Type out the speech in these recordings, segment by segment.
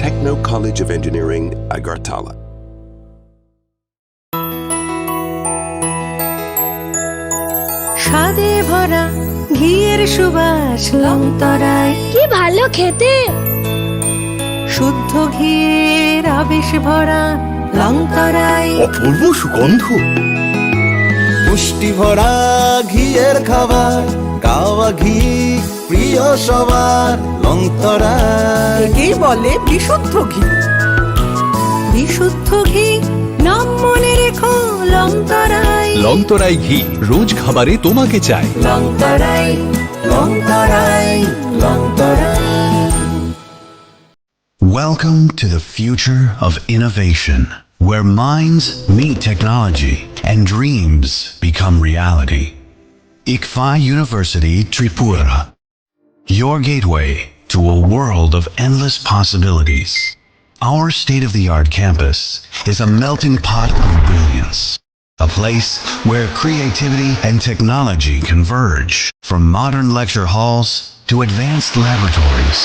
Techno College of Engineering, Agartala. স্বাদে ভরা ঘিয়ের সুবাস লংতরায়, কি ভালো খেতে। শুদ্ধ ঘিয়ের আবেশ ভরা লংতরায়, অপূর্ব সুগন্ধ। পুষ্টি ভরা ঘিয়ের খাবার, গাওয়া ঘি প্রিয় সবার লংতরায়। একেই বলে বিশুদ্ধ ঘি। বিশুদ্ধ ঘি নাম মনে রেখো লংতরায়। লংতরাই ঘি রোজ খাবারে তোমাকে চাই। Longtharai, Longtharai, Longtharai. Welcome to the future of innovation, where minds meet technology and dreams become reality. ICFI University Tripura, your gateway to a world of endless possibilities. Our state-of-the-art campus is a melting pot of brilliance, a place where creativity and technology converge. From modern lecture halls to advanced laboratories,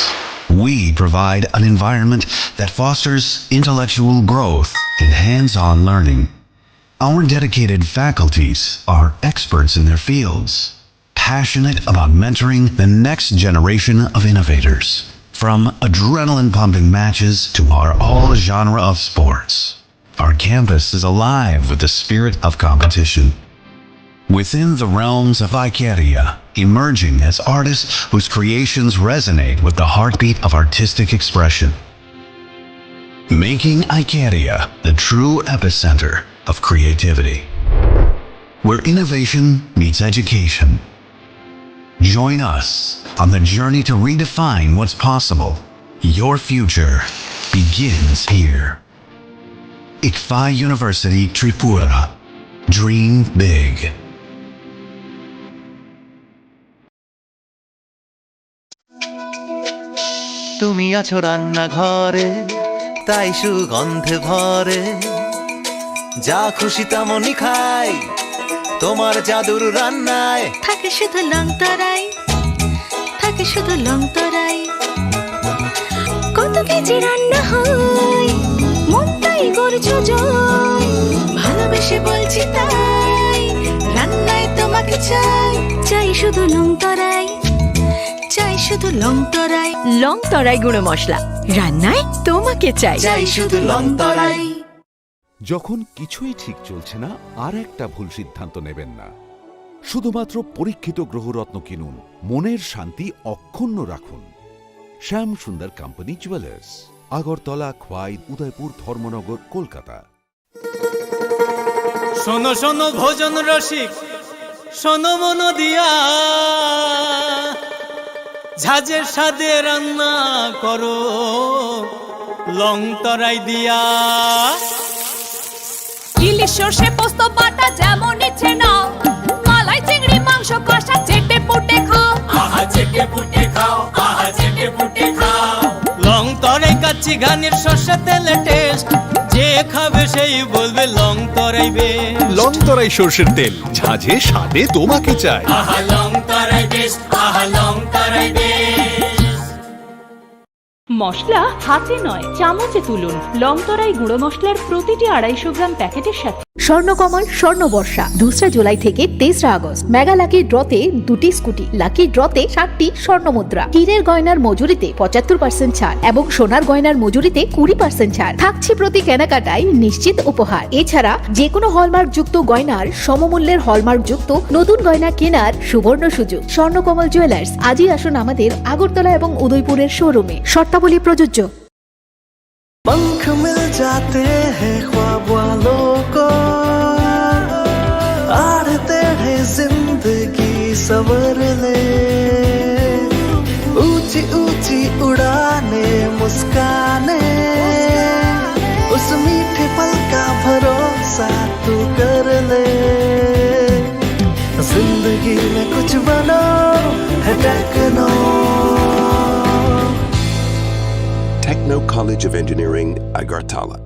we provide an environment that fosters intellectual growth and hands-on learning. Our dedicated faculties are experts in their fields, passionate about mentoring the next generation of innovators. From adrenaline-pumping matches to our all-genre of sports, our campus is alive with the spirit of competition. Within the realms of Ikeria, emerging as artists whose creations resonate with the heartbeat of artistic expression. Making Ikeria the true epicenter of creativity, where innovation meets education. Join us on the journey to redefine what's possible. Your future begins here. ICFI University Tripura. Dream big. তুমি আছো রান্নাঘরে, তাই সুগন্ধে ভরে, যা খুশি তেমনই খাই তোমার জাদুর রান্নায়। থাকে শুধু লংতরায়, থাকে শুধু লংতরায়। কত কেজি রান্না হয়, মন তাই করছো জয়। ভালোবেসে বলছি তাই, রান্নায় তোমাকে চাই। চাই শুধু লংতরায়, চাই শুধু লংতরায়। লংতরাই গুঁড়ো মশলা, রান্নায় তোমাকে চাই। চাই শুধু লংতরায়। যখন কিছুই ঠিক চলছে না, আর একটা ভুল সিদ্ধান্ত নেবেন না। শুধুমাত্র পরীক্ষিত গ্রহরত্ন কিনুন, মনের শান্তি অক্ষুণ্ণ রাখুন। শ্যাম সুন্দর কোম্পানি জুয়েলার্স, আগরতলা, খোয়াই, উদয়পুর, ধর্মনগর, কলকাতা। শোনো শোনো ভোজন রসিক, শোনো মন দিয়া, ঝাঁঝের স্বাদে রান্না করো লংতরাই দিয়া। ইলিশ সর্ষে পোস্ত বাটা যেমন ইচ্ছে নাও, মালাই চিংড়ি মাংস কষা চেটে পুটে খাও। আহা চেটে পুটে খাও, আহা চেটে পুটে খাও। লংতরাই কাচ্চি ঘানির সর্ষে তেলে টেস্ট, যে খাবে সেই বলবে লংতরাই বেশ। লংতরাই সর্ষের তেল, ঝাঁঝে স্বাদে তোমাকে চাই। আহা লংতরাই বেশ, আহা লংতরাই বেশ। মশলা হাতে নয় চামচে তুলুন। লংতরাই গুঁড়ো মশলার প্রতিটি 250 গ্রাম প্যাকেটের সাথে। স্বর্ণকমল স্বর্ণবর্ষা 2 জুলাই থেকে 23 আগস্ট। মেগা লাকি ড্রতে 2টি স্কুটি, লাকি ড্রতে 60টি স্বর্ণমুদ্রা। হীরের গয়নার মজুরিতে 75% ছাড় এবং সোনার গয়নার মজুরিতে 20% ছাড় থাকছে প্রতি কেনাকাটায় নিশ্চিত উপহার। এছাড়া যে কোনো হলমার্ক যুক্ত গয়নার সমমূল্যের হলমার্ক যুক্ত নতুন গয়না কেনার সুবর্ণ সুযোগ। স্বর্ণকমল জুয়েলার্স, আজই আসুন আমাদের আগরতলা এবং উদয়পুরের শোরুমে। শর্তাবলী প্রযোজ্য। पंख मिल जाते हैं ख्वाब वालों को, आड़ते हैं जिंदगी सवर ले। ऊंची ऊंची उड़ाने मुस्काने, उस मीठे पल का भरोसा तू कर ले। जिंदगी में कुछ बनो है techno. Techno College of Engineering, Agartala.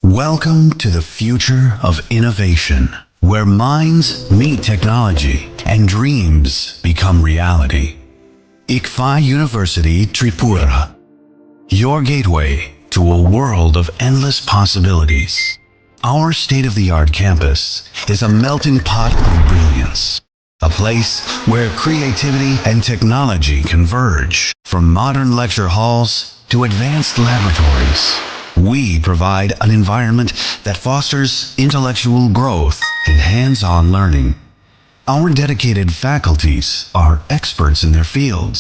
Welcome to the future of innovation, where minds meet technology and dreams become reality. ICFI University Tripura, your gateway to a world of endless possibilities. Our state-of-the-art campus is a melting pot of brilliance, a place where creativity and technology converge. From modern lecture halls to advanced laboratories, we provide an environment that fosters intellectual growth and hands-on learning. Our dedicated faculties are experts in their fields,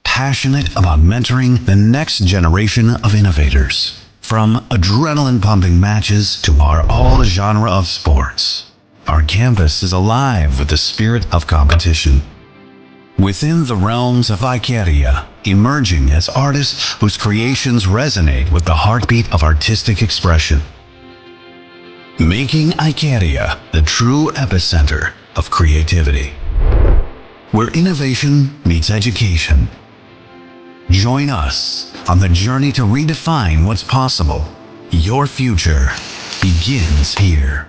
passionate about mentoring the next generation of innovators. From adrenaline-pumping matches to our all-genre of sports, our campus is alive with the spirit of competition. Within the realms of Icaria, emerging as artists whose creations resonate with the heartbeat of artistic expression. Making Icaria the true epicenter of creativity, where innovation meets education. Join us on the journey to redefine what's possible. Your future begins here.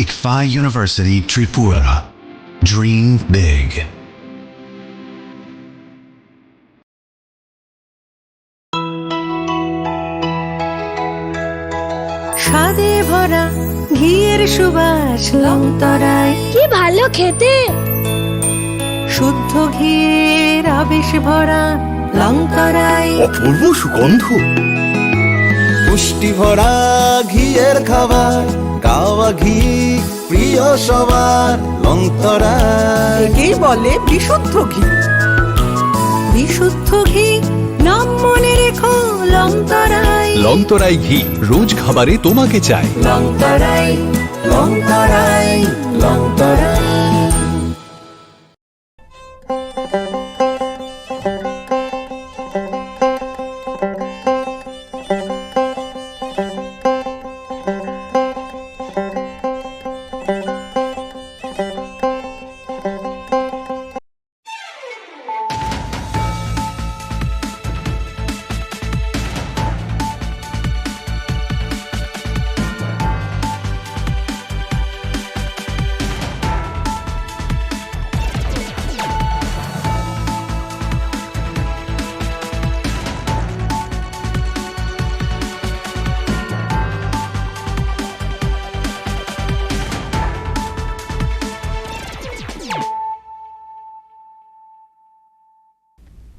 ICFI University Tripura. Dream big. স্বাদে ভরা ঘিয়ের সুবাস লংতরায়, কি ভালো খেতে। শুদ্ধ ঘিয়ের আবেশ ভরা লংতরায়, অপূর্ব সুগন্ধ। পুষ্টি ভরা ঘিয়ের খাবার, গাওয়া ঘি প্রিয় সবার লংতরায়। একেই বলে বিশুদ্ধ ঘি। বিশুদ্ধ ঘি নাম মনে রেখো লংতরায়। লংতরাই ঘি রোজ খাবারে তোমাকে চাই। Longtharai, Longtharai, Longtharai.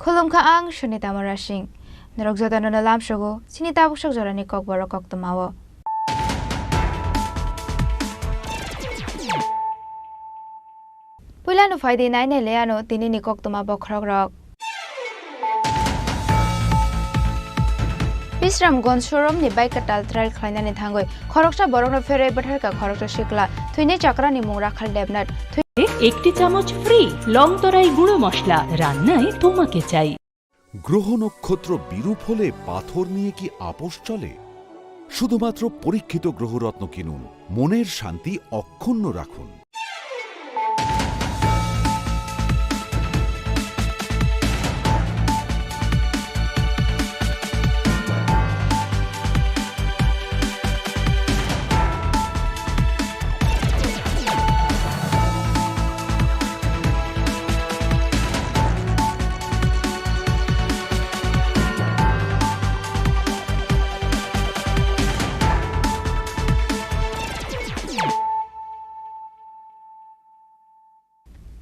Khulumkha ang Shunita Marashing. Narogzota no nalam shogo, sinita bushok jorani kokbaro koktomawo. Pulano faidi naine leano tinini koktoma bokhrogrok. Bisram Gonsurum ni bike katal trail khlainani thangoi. Khoroksha borokno fere batharka khorokta shikla. Thuine chakrani mungra khal debnat. একটি চামচ free লংতরাই গুঁড়ো মশলা রান্নায় তোমাকে চাই। গ্রহ নক্ষত্র বিরূপ হলে পাথর নিয়ে কি আপোষ চলে? শুধুমাত্র পরীক্ষিত গ্রহরত্ন কিনুন, মনের শান্তি অক্ষুণ্ণ রাখুন।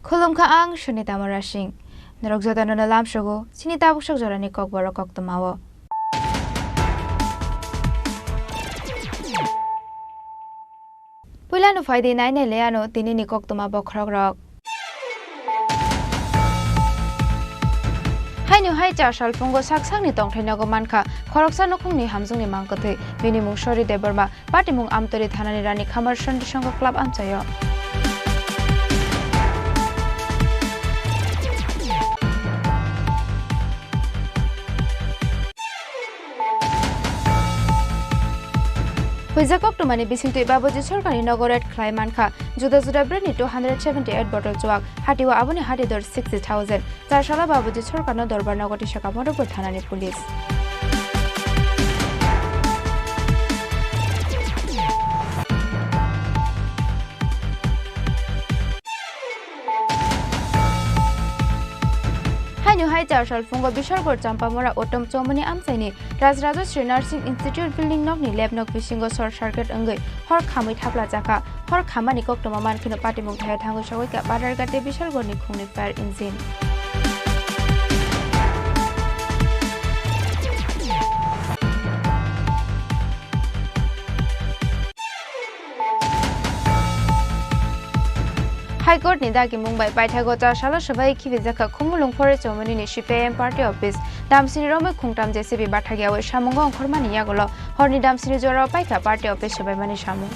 Khulumkha ang Shunita Marashing. Narogzota no nalam shogo, sinita bushok jorani kokbaro koktomawo. Pulano faidi naine leano tinini koktoma bokhrogrok. Hainu haicha shalfungo saksangni tongthainago mankha khoroksa nokhungni hamjungni mangkothe bini mung Shori Deborma party mung Amtori thanani rani khamar Shanti Sangha club amchayo. Huizakok to mani bisintu ibaboji sorkari nogoret klaimankha juda juda breni 278 bottle chuak hatiwa aboni hati dor 60,000 tar shala baboji sorkarno dorbar nogoti shaka modopur thanani police. চারশাল ফুঙ্গ বিসর্গর চাম্পামরা ওটম চৌমনি আমসাইনি রাজরাজশ্রী nursing institute building নকনি লেব নক বিসিঙ্গ শর্ট সার্কিট অঙ্গै হর খাमै থাপলা जाखा हर खामानि कक्टमा मानखिनो पाटिमुं थाया थांगो सगैका बादारगाते बिसर्गरनि खुंनि फायार इन्जिन हाईकोर्ट नि दागी मुंबई बायथागो चारशाल सबाई खिबिजाखा खुमुलुं फरे चौमनि नि सिपिएम पार्टी अफिस दामसिनि रमै खुंटाम जेसिबि बाथागियाव सामुंग अंखरमानि यागल हरनि दामसिनि जराव पाइका पार्टी अफिस सबाइमानि सामुं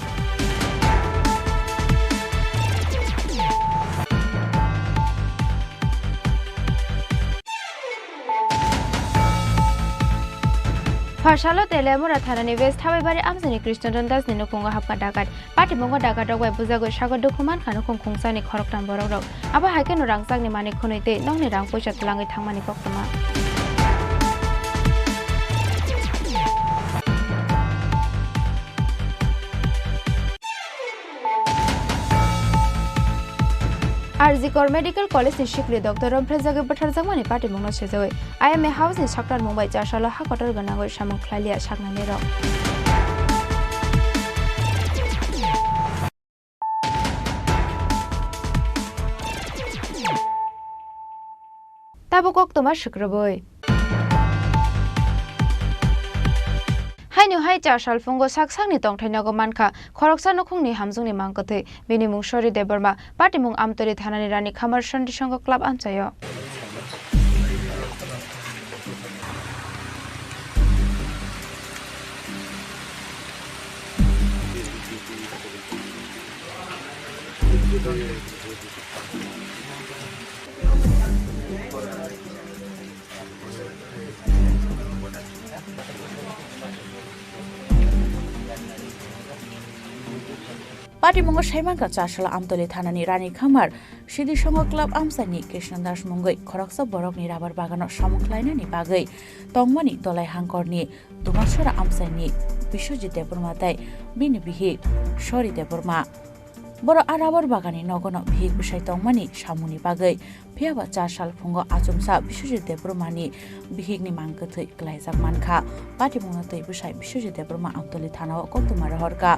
Parsalo telemura thanani west habaibari amsani Krishnadon Das ni nukunga hapka dagat pati mongo dagat rok bujago sago dokuman khanu khungsani khoroktam borok rok aba haikeno rangsak ni mani khonoite nongni rang poisa tlangai thangmani koktoma RG Kar medical college नि शिकले doctor रमफ्रेजागे बथारजागमानि party मंगनो सेजोय IMA house नि सकटार मुंबई चारशाल हाकटर गनागै सामुं ख्लालिया सागनानै र ताबो कोक्तमा शुक्रबोय हाइनु हाइ चारशाल फुंगो साकसांनि तंथाइनागो मानखा खरकसा नखुंनि हामजुंनि मांगथै बेनि मुं सरि देबरमा पार्टी मुं आमतरि थानानि रानी खामार सन्डि संग क्लाब आमचायो पार्टी मंगो साइमानका चारशाला आमतली थानानि रानी खामार सिदि संग क्लाब आमसानि कृष्णदास मुंगै खरकसा बरकनि राबार बागान सामुख्लायनानि बागै तंगमानि दलाय हांकरनि दुमासरा आमसानि बिश्वजित देबरमाताय बिनि बिहि सरि देबरमा बर आराबर बागानि नगन भिक बिसाय तंगमानि सामुनि बागै फियाबा चारशाल फुंगो आचुमसा बिश्वजित देबरमानि बिहिगनि मांगथै क्लायजाक मानखा पार्टी मंगतै बिसाय बिश्वजित देबरमा आमतली थानाव कक्तमा रहरका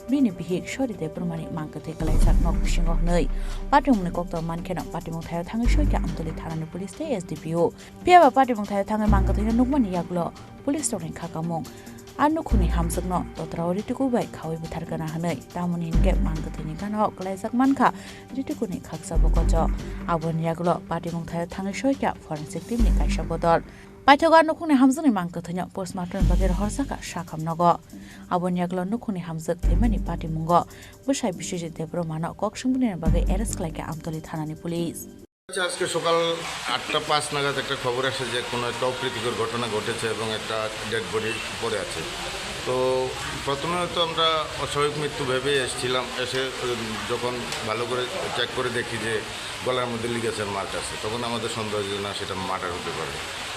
बिनि बिहिग सरि देबरमानि मांगथै क्लायजाक नक बिसिंग नै पार्टी मंगनि कक्तमा मानखेना पार्टी मंग थाया थाङै सयका आमतली थानानि पुलिस ते एसडीपीओ फियाबा पार्टी मंग थाया थाङै मांगथै नुकमानि यागलो पुलिस टरें खाकामं आनुखुनि हामसकनो तत्रावरि टुकुबाय खावै बुथारगना हनै तामुनि इनके मांगथैनि गानाव क्लायजाक मानखा रिटुकुनि खाकसा बकज आबनि यागलो पार्टी मंग थाया थाङै सयका फरेन्सिक टीमनि कायसा बदल पाइथगा नुखुनि हामजनि मांगथैनो पोस्टमार्टम बागेर हरसाका साखामनगो आबनि यागलो नुखुनि हामजक थेमानि पार्टी मंग बुसाय बिश्वजित देबरमानो कक्संबुनि बागै एरेस्ट खालायके आमतली थानानि पुलिस আজকে সকাল 8:05 নাগাদ একটা খবর আসে যে কোনো একটা অপ্রীতিকর ঘটনা ঘটেছে এবং একটা ডেড বডি পড়ে আছে তো প্রথমে তো আমরা অস্বাভাবিক মৃত্যু ভেবে এসেছিলাম এসে যখন ভালো করে চেক করে দেখি যে গলার মধ্যে লিগেচার মার্ক আছে তখন আমাদের সন্দেহ যে না সেটা মার্ডার হতে পারে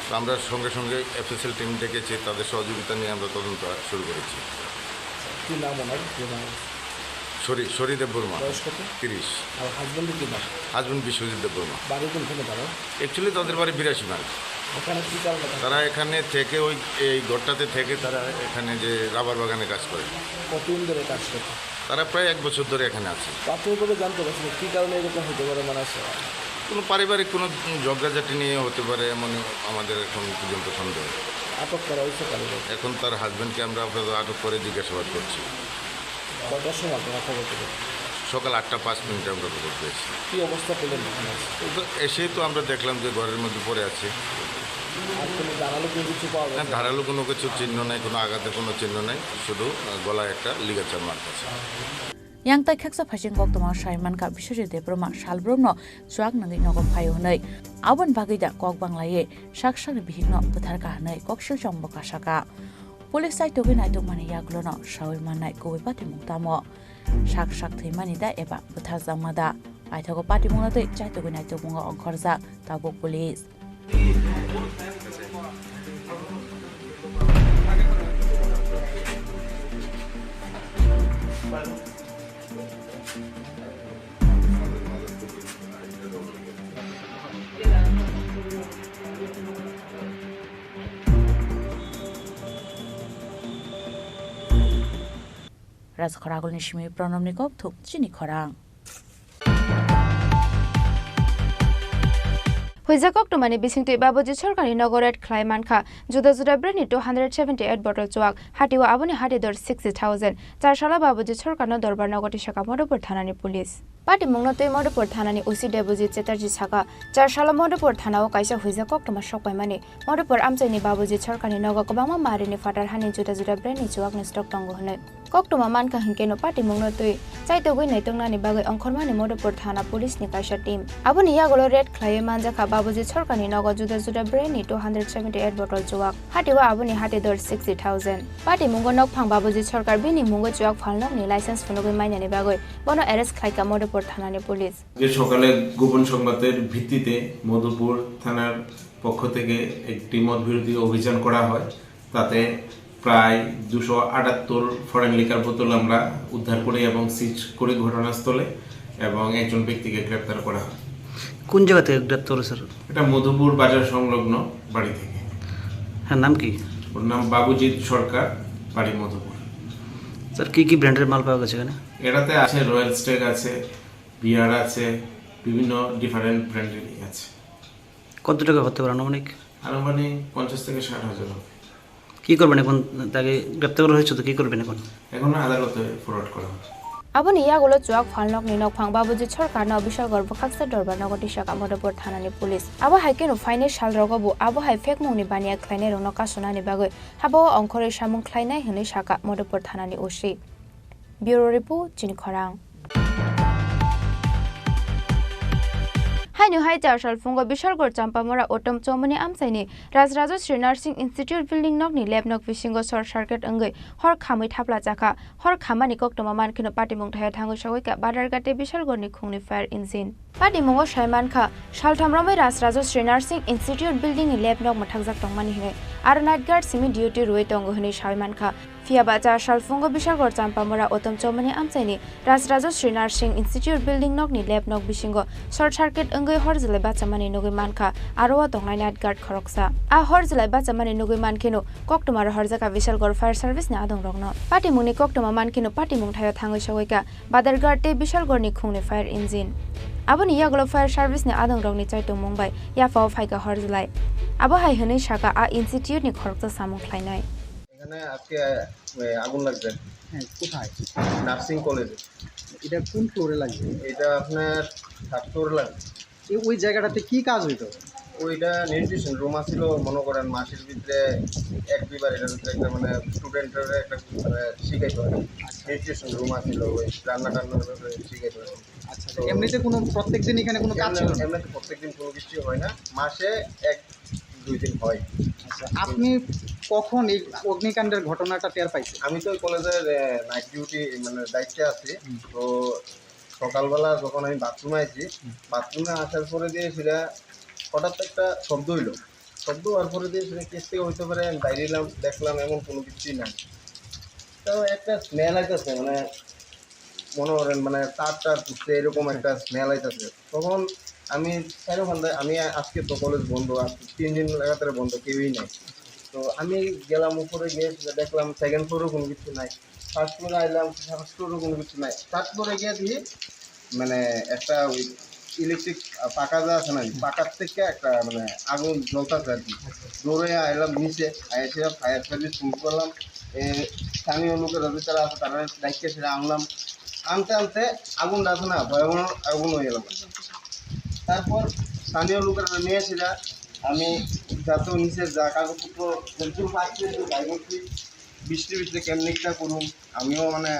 তো আমরা সঙ্গে সঙ্গে এফএসএল টিম ডেকেছি তাদের সহযোগিতা নিয়ে আমরা তদন্ত শুরু করেছি কি নাম ওনার সরি দেববর্মা 30 আর হাজবেন্ডের কি নাম হাজবেন্ড বিশ্বজিৎ দেববর্মা বাড়ি কোনখানে তারা অ্যাকচুয়ালি তাদের বাড়ি 82 মাইল ওখানে কি কারণে তারা এখানে থেকে ওই এই ঘরটাতে থেকে তারা এখানে যে রাবার বাগানে কাজ করে কতদিন ধরে কাজ করে তারা প্রায় 1 বছর ধরে এখানে আছে প্রাথমিকভাবে জানতে পারছেন কি কারণে এরকম হতে পারে মানে আছে কোনো পারিবারিক কোনো ঝগড়াঝাটি নিয়ে হতে পারে এমন আমাদের এখন পর্যন্ত সন্দেহ আটক করা হয়েছে কারণ এখন তার হাজবেন্ডকে আমরা আটক করে জিজ্ঞাসাবাদ করছি কটার সময় আপনারা খবর পেলেন সকাল 8:05 আমরা খবর পেয়েছি কী অবস্থা পেলেন তো এসেই তো আমরা দেখলাম যে ঘরের মধ্যে পড়ে আছে আর কোনো ধারালো কোনো কিছু পাওয়া না ধারালো কোনো কিছু চিহ্ন নাই কোনো আঘাতের কোনো চিহ্ন নাই শুধু গলায় একটা লিগেচার মার্ক আছে Yang khaksa phasing kok toma Shaiman ka Bishojit Debroma Shalbromno Chuak nangi nogom phayo hnai abon bagida kok banglaye shakshak bihigno buthar ka hnai kokshil chomboka shaka Police sai togi nai tokmani yaglono shawai manai koi pati muktamo shak theimani da eba buthar jamada aithago pati mungna tei chai togi nai tokmunga ongkhorja tabo police রাজখরাগলনি সিমি প্রণমনি কক থুক চিনি খরাং Huizakok to mani bising to Babuji Sorkani Nogoret Klaimanka, Juda Juda Brenny 278 bottle chuak, Hatiwa Abuni Hatidor 60,000, Tarshala Babuji Sorkano Dorbar Nogoti Shakamoto Thanani Police. Party Mungnote Modopur Thanani Usi Debuji Chetarji Saka, Tarshala Modopur Thana Kaisa Huizakok to Mashok by money, Modopur Amsani Babuji Sorkani Nogokobama Marini Fatar Hani Juda Juda Brenny Chuak Stock Tongohone. Koktuma Manka Hinkeno Party Mungnote, Saito Winay Tongani Bago Onkormani Modopur Thana Police Nikasha team. Abuni Yagolo Red Klaimanjaka Babuji Sorkani Nogo Juda Juda Brenny 278 bottle chuak, Hatiwa Abuni Hatidor 60,000. Party Mungo Nok Pang Babuji Sorkar Bini Mungo Chuak Falnok ni license Funugi Mainani Bago, Bono Arrest Klaika Modopur Thanani Police. সকালে গোপন সংবাদের ভিত্তিতে মধুপুর থানার পক্ষ থেকে একটি মদ বিরোধী অভিযান করা হয় তাতে প্রায় 278 ফরেন লিকার বোতল আমরা উদ্ধার করি এবং সিজ করি ঘটনাস্থলে এবং একজন ব্যক্তিকে গ্রেফতার করা হয় কোন জায়গা থেকে গ্রেফতার হলো স্যার এটা মধুপুর বাজার সংলগ্ন বাড়ি থেকে হ্যাঁ নাম কি ওর নাম বাবুজিৎ সরকার বাড়ি মধুপুর স্যার কি কি ব্র্যান্ডের মাল পাওয়া গেছে এখানে এটাতে আছে রয়্যাল স্টেক আছে বিয়ার আছে বিভিন্ন ডিফারেন্ট ব্র্যান্ডেরই আছে কত টাকা হতে পারে আনুমানিক 50 থেকে 60 হাজার কি করবেন এখন তাকে গ্রেফতার করা হয়েছে তো কি করবেন এখন আদালতে ফরওয়ার্ড করা হবে Abuni Yagolo Chuak Falnok ni Nok Pang Babuji Sorkar no Bishal Gor Baksa Dorbar Nogoti Shaka Modopur Thanani Police. Abo Haikeno Fine Shal Rogobu Abo Hai Fake Moni Bania Kleine Ronoka Sonani Bagoi Habo Onkore Shamung Kleine Hini Shaka Modopur Thanani Ushi. Bureau Report Jinkorang. Hai New Hai Tarshal Fungo Bishal Gor Champamora Otom Chomoni Amsaini Razrajo Sri Nursing Institute Building Nok ni Lab Nok Vishingo Short Circuit Angai Hor Khamai Thapla Jaka Hor Khamani Kok Tomaman Kino Party Mung Thaya Thango Shawika Badargate Bishal Gor ni Khungni Fire Engine Party Mungo Shaiman Kha Shalthamramai Razrajo Sri Nursing Institute Building ni Lab Nok Mathakjak Tongmani Hine Ar Night Guard Simi Duty Roi Tongo Hine Shaiman Kha Fiabacha Shalfungo Bishal Gor Champamora Otom Chomoni Amsaini Razrajo Sri Nursing Institute Building Nok ni Lab Nok Bishingo Short Circuit Angai Horzile Bachamani Nugi Manka Arwa Tonglai Night Guard Khoroksa A Horzile Bachamani Nugi Mankino Koktumar Horzaka Bishal Gor Fire Service ni Adong Rogno Party Muni Koktuma Mankino Party Mung Thaya Thango Shawika Badargate Te Bishal Gor ni Khungni Fire Engine Aboni Yagolo Fire Service ni Adong Rogni Chaitung Mumbai Yafao Phaika Horzilai Abo Hai Hini Shaka A Institute ni Khoroksa Samung Khlainai এখানে আজকে আগুন লাগছে হ্যাঁ কোথায় nursing কলেজে এটা কোন ফ্লোরে লাগবে এটা আপনার 7 ফ্লোরে লাগছে ওই জায়গাটাতে কি কাজ হইতো ওইটা নিউট্রিশন রুম আছিল মনে করেন মাসের ভিতরে এক দুইবার এটার ভিতরে একটা মানে স্টুডেন্টের একটা শিখাইতে হয় নিউট্রিশন রুম আছিল ওই রান্না টান্নার ব্যাপারে শিখাইতে হয় আচ্ছা এমনিতে কোনো প্রত্যেকদিন এখানে কোনো কাজ ছিল না এমনিতে প্রত্যেকদিন কোনো কিছু হয় না মাসে এক দুই দিন হয় আচ্ছা আপনি কখন এই অগ্নিকাণ্ডের ঘটনাটা টের পাইছেন আমি তো কলেজের নাইট ডিউটি মানে দায়িত্বে আছি তো সকালবেলা যখন আমি বাথরুমে আইছি বাথরুমে আসার পরে দিয়ে সেটা হঠাৎ একটা শব্দ হইলো শব্দ হওয়ার পরে দিয়ে সেটা কেস থেকে হইতে পারে আমি বাইরে এলাম দেখলাম এমন কোনো কিছুই নাই তো একটা স্মেল আইতেছে মানে মনে করেন মানে তার পুষতে এরকম একটা স্মেল আইতেছে তখন আমি ওখানটায় আমি আজকে তো কলেজ বন্ধ আজকে 3 দিন লাগাতার বন্ধ কেউই নাই তো আমি গেলাম উপরে গিয়ে দেখলাম সেকেন্ড ফ্লোরেও কোনো কিছু নাই ফার্স্ট ফ্লোরে আইলাম ফার্স্ট ফ্লোরেও কোনো কিছু নাই থার্ড ফ্লোরে গিয়ে দিয়ে মানে একটা ওই ইলেকট্রিক পাকা যা আছে না পাকার থেকে একটা মানে আগুন জ্বলতেছে আর কি দৌড়ে আইলাম নিচে এসে ফায়ার সার্ভিস ফোন করলাম স্থানীয় লোকেরা যারা আছে তারা দায়িত্বে সেটা আনলাম আনতে আগুনটা আছে না ভয়াবহ আগুন হয়ে গেল তারপর স্থানীয় লোকেরা নিয়ে সেটা আমি যাতে নিচে যা কাগজপত্র যেটুকু পাচ্ছি একটু গাই করছি বৃষ্টি কেমনিকটা করুন আমিও মানে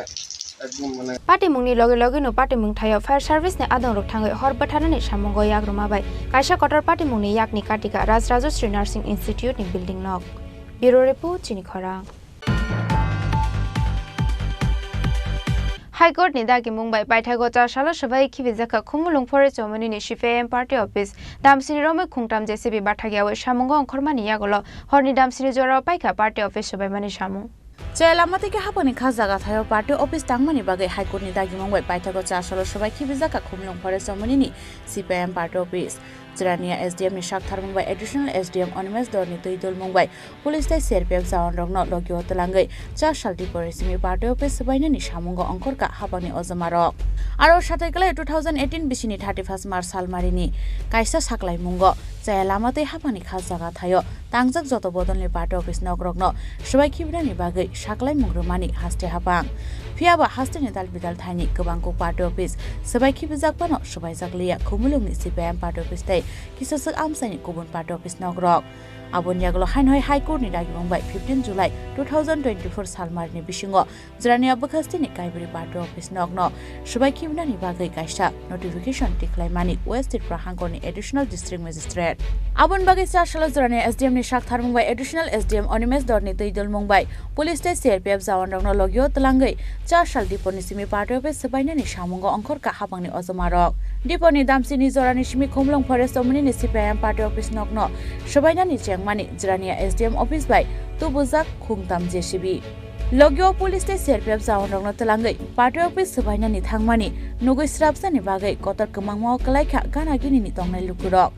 একদম মানে Party Mung ni Logi Logi no Party Mung Thayo Fire Service ni Adong Rok Thangai Hor Bathanani Samongo Yak Rumabai Kaisa Kotor Party Mung ni Yak ni Katika Razrajo Sri Nursing Institute ni Building Nok Bureau Report Chini Khora High Court ni Dagi Mumbai Baithago cha shala sabai khibijaka Khumulung Forest Chomoni ni CPM Party Office Damsini Rome Khungtam JCB Bathagiawe Samongo Onkhormani Yagolo Horni Damsini Jora Paika Party Office sabai mani samu Chailama থেকে হাপনি খাজাগা থায়ো party office টাংমানি বাগে হাইকোর্টনি দাগি মংবাই পাইথাগো চাশলো সবাই খিবিজাকা খুমলং ফরেস্ট জমনিনি CPM party office Jirania SDM ni Shakthar Mumbai additional SDM Onimes Dorni Tuidul Mumbai Police State CRPF Zawan Rogno Logio Telangai 4 সালটি পরিসীমি পার্টি অফিস সবাইনানি সামঙ্গ অঙ্করকা হাবানি অজমারক আরো সাথে 2018 বিসিনি 31 মার্চ সালমারিনি কাইসা সাকলাই মুঙ্গ জায়া লামাতে হাবানি খাস জায়গা থাयो তাংজাক যত বদলনি পার্টি অফিস নগরগ্ন সবাই খিবরানি বাগৈ সাকলাই মুংরমানি হাস্তে হাবাং ফিয়াবা হাস্তেনি দাল বিদাল থাইনি गोबांको पार्टी अफिस सबाई खिबजाकपानो सबाई जाकलिया खुमुलुंनि CPM पार्टी अफिस तै किससक आमसानि गुबुन पार्टी अफिस नगरक आबनियागलो हाइनहय हाइकोर्टनि दागि बुंबाय 15 जुलाइ 2024 सालमारनि बिसिङो जिरानिया बखास्तिनि काइबरी पार्टी अफिस नगन सबाई खिबनानि बागै काइसा नोटिफिकेशन टिक्लाइमानि वेस्ट स्टेट प्राहांगनि एडिशनल डिस्ट्रिक्ट मेजिस्ट्रेट आबन बागै साशाल जिरानिया SDM नि शाकथार मुंबाई एडिशनल SDM अनिमेश दरनि दैदल मुंबाई पुलिस स्टेट CRPF जावन रंगनो लगियो तलांगै 4 साल दिपनि सिमी पार्टी अफिस सबाइनानि सामुंग अंखरका हाबांनि अजमारक दिपनि दामसिनि जरानि सिमी खुमलुं फरेस्ट अमनि CPM पार्टी अफिस नगन सबाइनानि मानी जिरानिया SDM ऑफिस बाय तुबुजाक खुंताम JCB लगियो police state CRPF jawan रंगनो तलांगै party office सबाइनानि थांमानि नुगै स्राबसानि बागै कतर कमांमाव कलाइखा गानागिनिनि तंनाय लुकुरक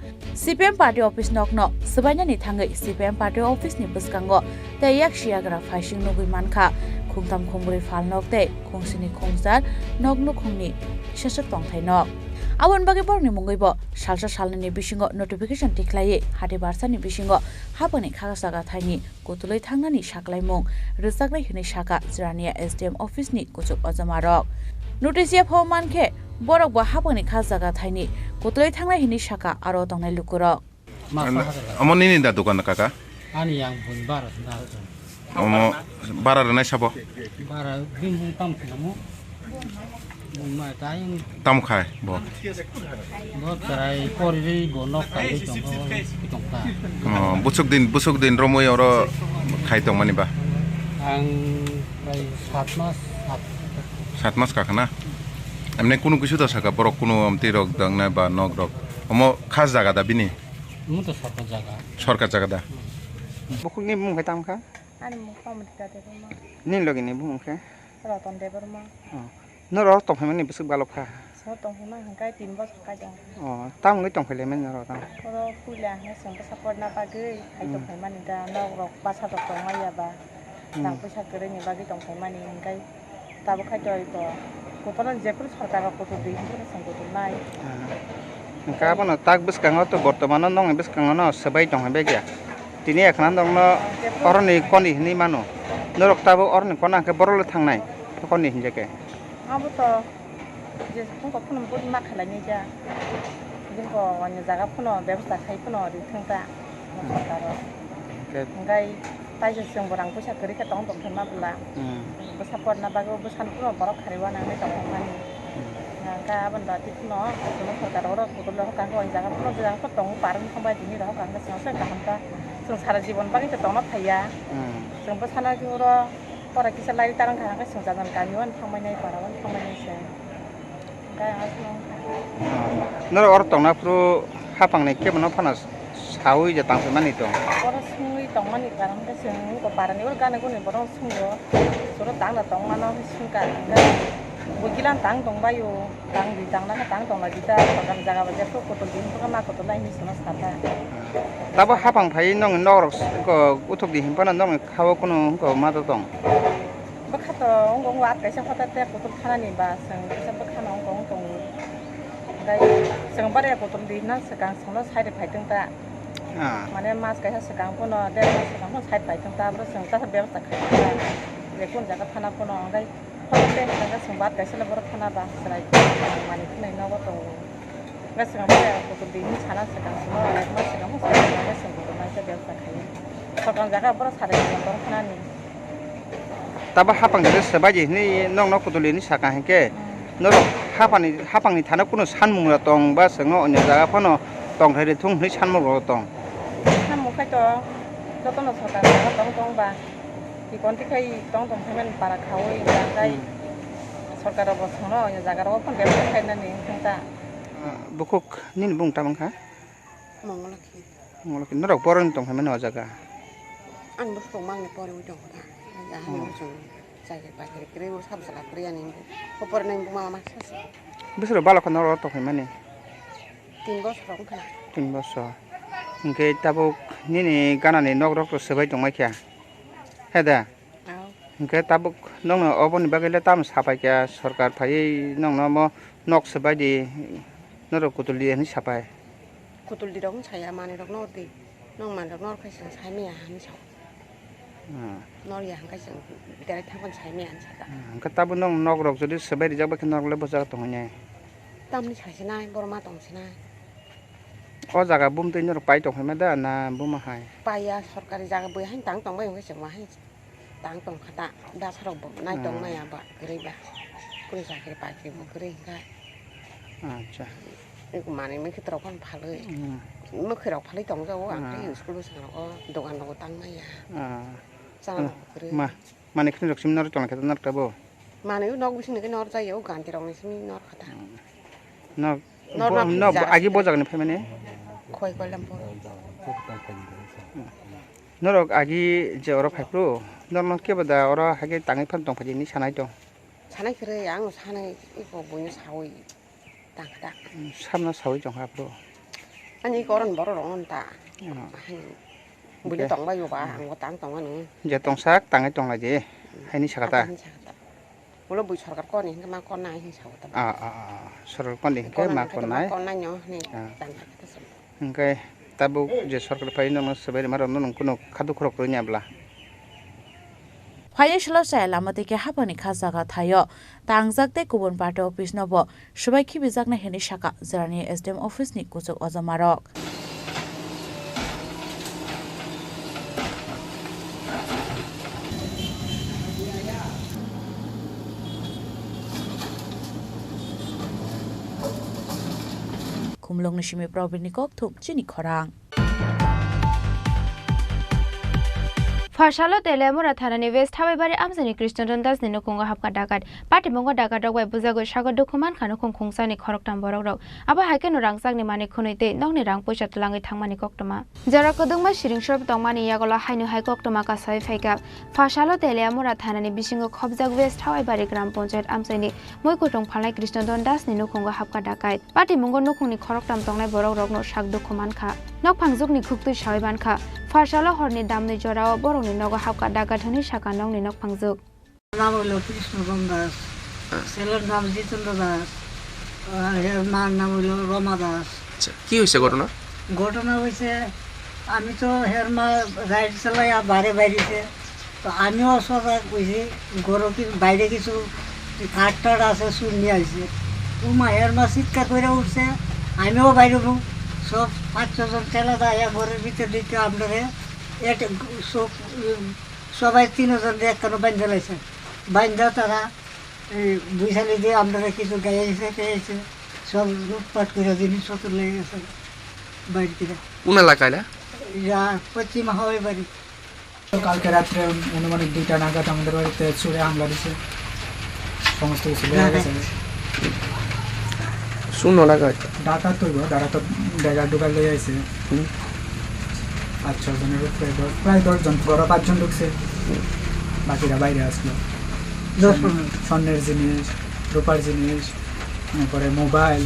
CPM पार्टी अफिस नगनो सबाइनानि थांगै CPM पार्टी अफिसनि बसकांगो तैयाक शियाग्रा फाइसिं नुगै मानखा खुंताम खुंब्रै फाल नगते खुंसिनि खुंजार नगनो खुंनि ससक तंथाय नग आवन बागै बरनि मुंगैबो सालसा सालनि बिसिङो नोटिफिकेशन टिक्लायै हाटे बारसानि बिसिङो हाबनि खागासागा थाइनि गतुलै थांनानि साकलाइमुं रोजागनाय हिनै साका जिरानिया SDM अफिसनि गुजुक अजमारक नोटिसिया फमानखे बरकबो हाबनि खाजागा थाइनि गतुलै थांनाय हिनै साका आरो तंनाय लुकुरक अमनिनि दा दखान काका आनि आं बुन बारा दा अमो बारा रनाय साबो बारा बिमु ताम खिनामु मा तायं ताम खाय ब बहुत तराय परिरै बनक कालै दंखा बुसुक दिन रमय और खाय दं मानिबा आं प्राय 7 मास काका ना एमने कुनु किसु दसाका बरक कुनु अमति रक दंना बा नग रक अमो खास जागा दा बिनि मु त सरकार जागा दा बखुनि मुंखै तामखा आनि मु पामदिका देबमा नि लगिनि मुंखै रतन देबरमा नर तंफैमानि बिसुक बालखा स तंफैमा हंकाय 3 बस काजों तामङै तंफैलेमोन नर ताम र फुला हे संग सपोर्ट ना बागै हाय तंफैमानि दा नग रक बासा दंमायाबा नां पैसा गरैनि बागै तंफैमानि हंकाय ताबो खायतयबो गतन जेफोर सरकार गत दैनि संगत नाय गाबोन ताक बिसकाङो त बर्तमान नङ बिसकाङो सबाय दंहैबाय गया तिनि एखना दंनो अरनि कनि हिनि मानो नरकताबो अरनि कनाखै बरल थांनाय कनि हिनजाके आबो त जे फुंखौ फुन बुद मा खालायनि जा जोंखौ अन्य जागा फुन व्यवस्था खाय फुन रिथंता सरकार गाय ताइजो जों बरां पैसा गरैखा दं माबला सापर्ट ना बागो बसान फुन बरक खारिवा नांनाय दंमानि गा बन्दा तिफुन जों सरकार और गदल हकांखौ अन्य जागा फुन जागा दं पारन खबाय दिनि रह कांगा सिङाव गाहामता जों सारा जीवन बागै त दंना थाया जों बसाना जुर para kisah lain tarang kan kan sengjalan kanyuan थांबायनाय बारावन थांबायनायसो गाय आसनो नर और तंना प्रो हापांनाय केबनो फाना सावै जे तांफैमानि दं बर सुङै दंमानि कारण के जों को बारानि और गाने गुनि बर सुङो सर दांना दंमानो सुंका बगिलान तां दंबायो तां बि दांना तां दंना बिदा सरकार जागा बाजे फोटो दिन फोका मा फोटो लाइनि सना साथा ताबो हापां फाइ नङ नर को उथुक दि हिमपाना नङ खाव कुनु को मातो दं बखातो अंगं वात कैसे फटा ते फोटो खानानि बा जों कैसे बखाना अंगं दं गाय जों बारे फोटो दिना सगां संनो साइड फाइदों ता माने मास कैसे सगां कोनो दे सगां साइड फाइदों ता ब्रो जों ता व्यवस्था खाय लेकुन जागा थाना कोनो गाय फटे जागा जों बात कैसे बर थाना बा सराय माने नै नबो दं गासै बारे फोटो दिनि साना सगां संनो लाइक मास सगां हो सगां जों फोटो नाय व्यवस्था खाय सगां जागा बर सारे बर थानानि ताबा हापांनि सबायजे नि नङ न कुदुलिनि साका हेके नर हापांनि थाना कुनु सानमुंरा दं बा जोङो अन्य जागा फनो दं थारे थुं नि सानमुंरा दं सानमुं खायत जतन सरकार दं बा कि कोनतिखाय दं थायमान बारा खावै जाय सरकार बसनो अन्य जागा रो फन बेबो खायनानि थंता बुकुक नि बुंता मंखा मंगलखि नर परन दं थायमान न जागा आं बुसुक मांनि परन दं जायगा बागै ग्रे साबसला क्रियानि खबर नै बुमा माखासे बोसोर बालखन र' तखै माने 3 बोसोराव 3 বছর ওকে তাবুক নিনি গানানি নক রক সবাই দং মাইখিয়া হেদা ওকে তাবুক নং অবনি বাগেলে তাম সাপাই কিয়া সরকার ফাই নং ন নক সবাই দি নরক কুতুলি नि সাপাই কুতুলি রং ছায়া মানে রক নদি নং মান রক নর খাইসং ছাই মিয়া হানি সাও নরিয়া হাंखायसं बिदाय थांगन ছাই মিয়া हान सादा ওকে তাবু নং নক রক যদি সবাই রিজাব বাকি নরলে বজা দংনে তামনি ছাইসিনাই বরমা দংসিনাই ও জায়গা বুমতে নর পাই দং হাইমা দা না বুমা হাই পাইয়া সরকারি জায়গা বই হাই তাং দংবাय हांखायसं मा हाय तांग तंग खाता दा सरक ब नाय दं माया बा गरैबा कुरि जाके पाके म गरै गाय अच्छा एक माने मे खेत्रआव फान फालै मोखैराव फालै दं जाव आं स्कुल सङाव दखान दङ तां माया जाना गरै माने खेत्र रक्सिम नर तंग खेत्र नर तबो माने नग बिसिनि के नर जायो गान्ति रंनिसिनि नर खाता न आगे बजागनि फैमाने खय कलम नरक आगे जे अर फाइप्रो नरन के बदा अर हागे ताङै फान दं फादिनि सानाय दं सानाय खरै आं सानाय इखौ बयनो सावै तांखा सामना सावै दं हाप्रो ani koron boro ron ta buli tong ba yo ba ang tang tong anu je tong sak tangai tong la je haini sakata mulo bui sarkar kon ni ma kon nai hi sakata sarkar kon ni ke ma kon nai nyo ni tan engkai tabu je sarkar pai no sabai maron no kuno khadu khorok ro nyabla financial साइल लामादेखि हापानि खाजागा थायो तांजाकते गुबुन party office नबो सुबाइखि बिजाकना हेनि शाखा जरानि SDM अफिसनि कुचक अजमारक खुमलंनि सिमे प्रबिनि ककथुम चिनि खरां फारसालो तेलेमुरा थानानि waste थाबायबारि आमसानि Krishnachandra दासनि नखुंगा हाबका डाकात party मंग डाकात रगबाय बुजागो सागो दुखुमान खानो खुंखुंसानि खरकटाम बरक आबा हायकेनो रांसागनि माने खुनैते नगनि रां पैसा तलाङै थांमानि कक्टमा जरा कदुंमा सिरिंसर तंमानि यागला हायनो हाय कक्टमा कासाय फायका फारसालो तेलेमुरा थानानि बिसिंगो खबजाग वेस्ट थाबायबारि ग्राम पंचायत आमसानि मयकुटं फालाय कृष्णचन्द्र दासनि नखुंगा हाबका डाकात पार्टी मंग नखुंनि खरकटाम तंनाय बरक रगनो साग दुखुमान खा नक फांजुगनि खुक्तु सायबान खा फारसालो हरनि दामनि जराव बरंनि नग हाबका डाकात हनि साका नंनि नक फांजुग नाम हलो कृष्णचन्द्र दास ছেলের নাম জিতেন্দ্র দাস এর মার নাম হলো রমা দাস কি হয়েছে ঘটনা ঘটনা হয়েছে আমি তো হের মা গাড়ি চালাই বাইরে বাইরেছে তো আমিও সজাগ হয়েছি ঘরও কি বাইরে কিছু কাঠ টাট আছে চুর নিয়ে আসছে ও মা হের মা চিৎকার করে উঠছে আমিও বাইরে সব 5-6 জন ছেলে দাঁড়িয়ে ঘরের ভিতরে দিকে আপনারে সবাই 3 জন একখানে বান্ধা লাইছে বান্ধা তারা বুঝালি দিয়ে আপনারা কিছু গাইছে খেয়েছে সব লুটপাট করে জিনিসপত্র লেগে গেছে বাড়ি থেকে কোন এলাকায় পশ্চিমা হয় বাড়ি কালকে রাত্রে অনুমানিক 2টা নাগাদ আমাদের বাড়িতে ছুড়ে হামলা দিছে সমস্ত কিছু লেগে গেছে শূন্য লাগায় ডাটা তো জায়গা ঢুকার লেগে আছে 5-6 জনের উপরে প্রায় 10 জন বড় 5 জন ঢুকছে বাকিরা বাইরে আসলো স্বর্ণের জিনিস রূপার জিনিস তারপরে মোবাইল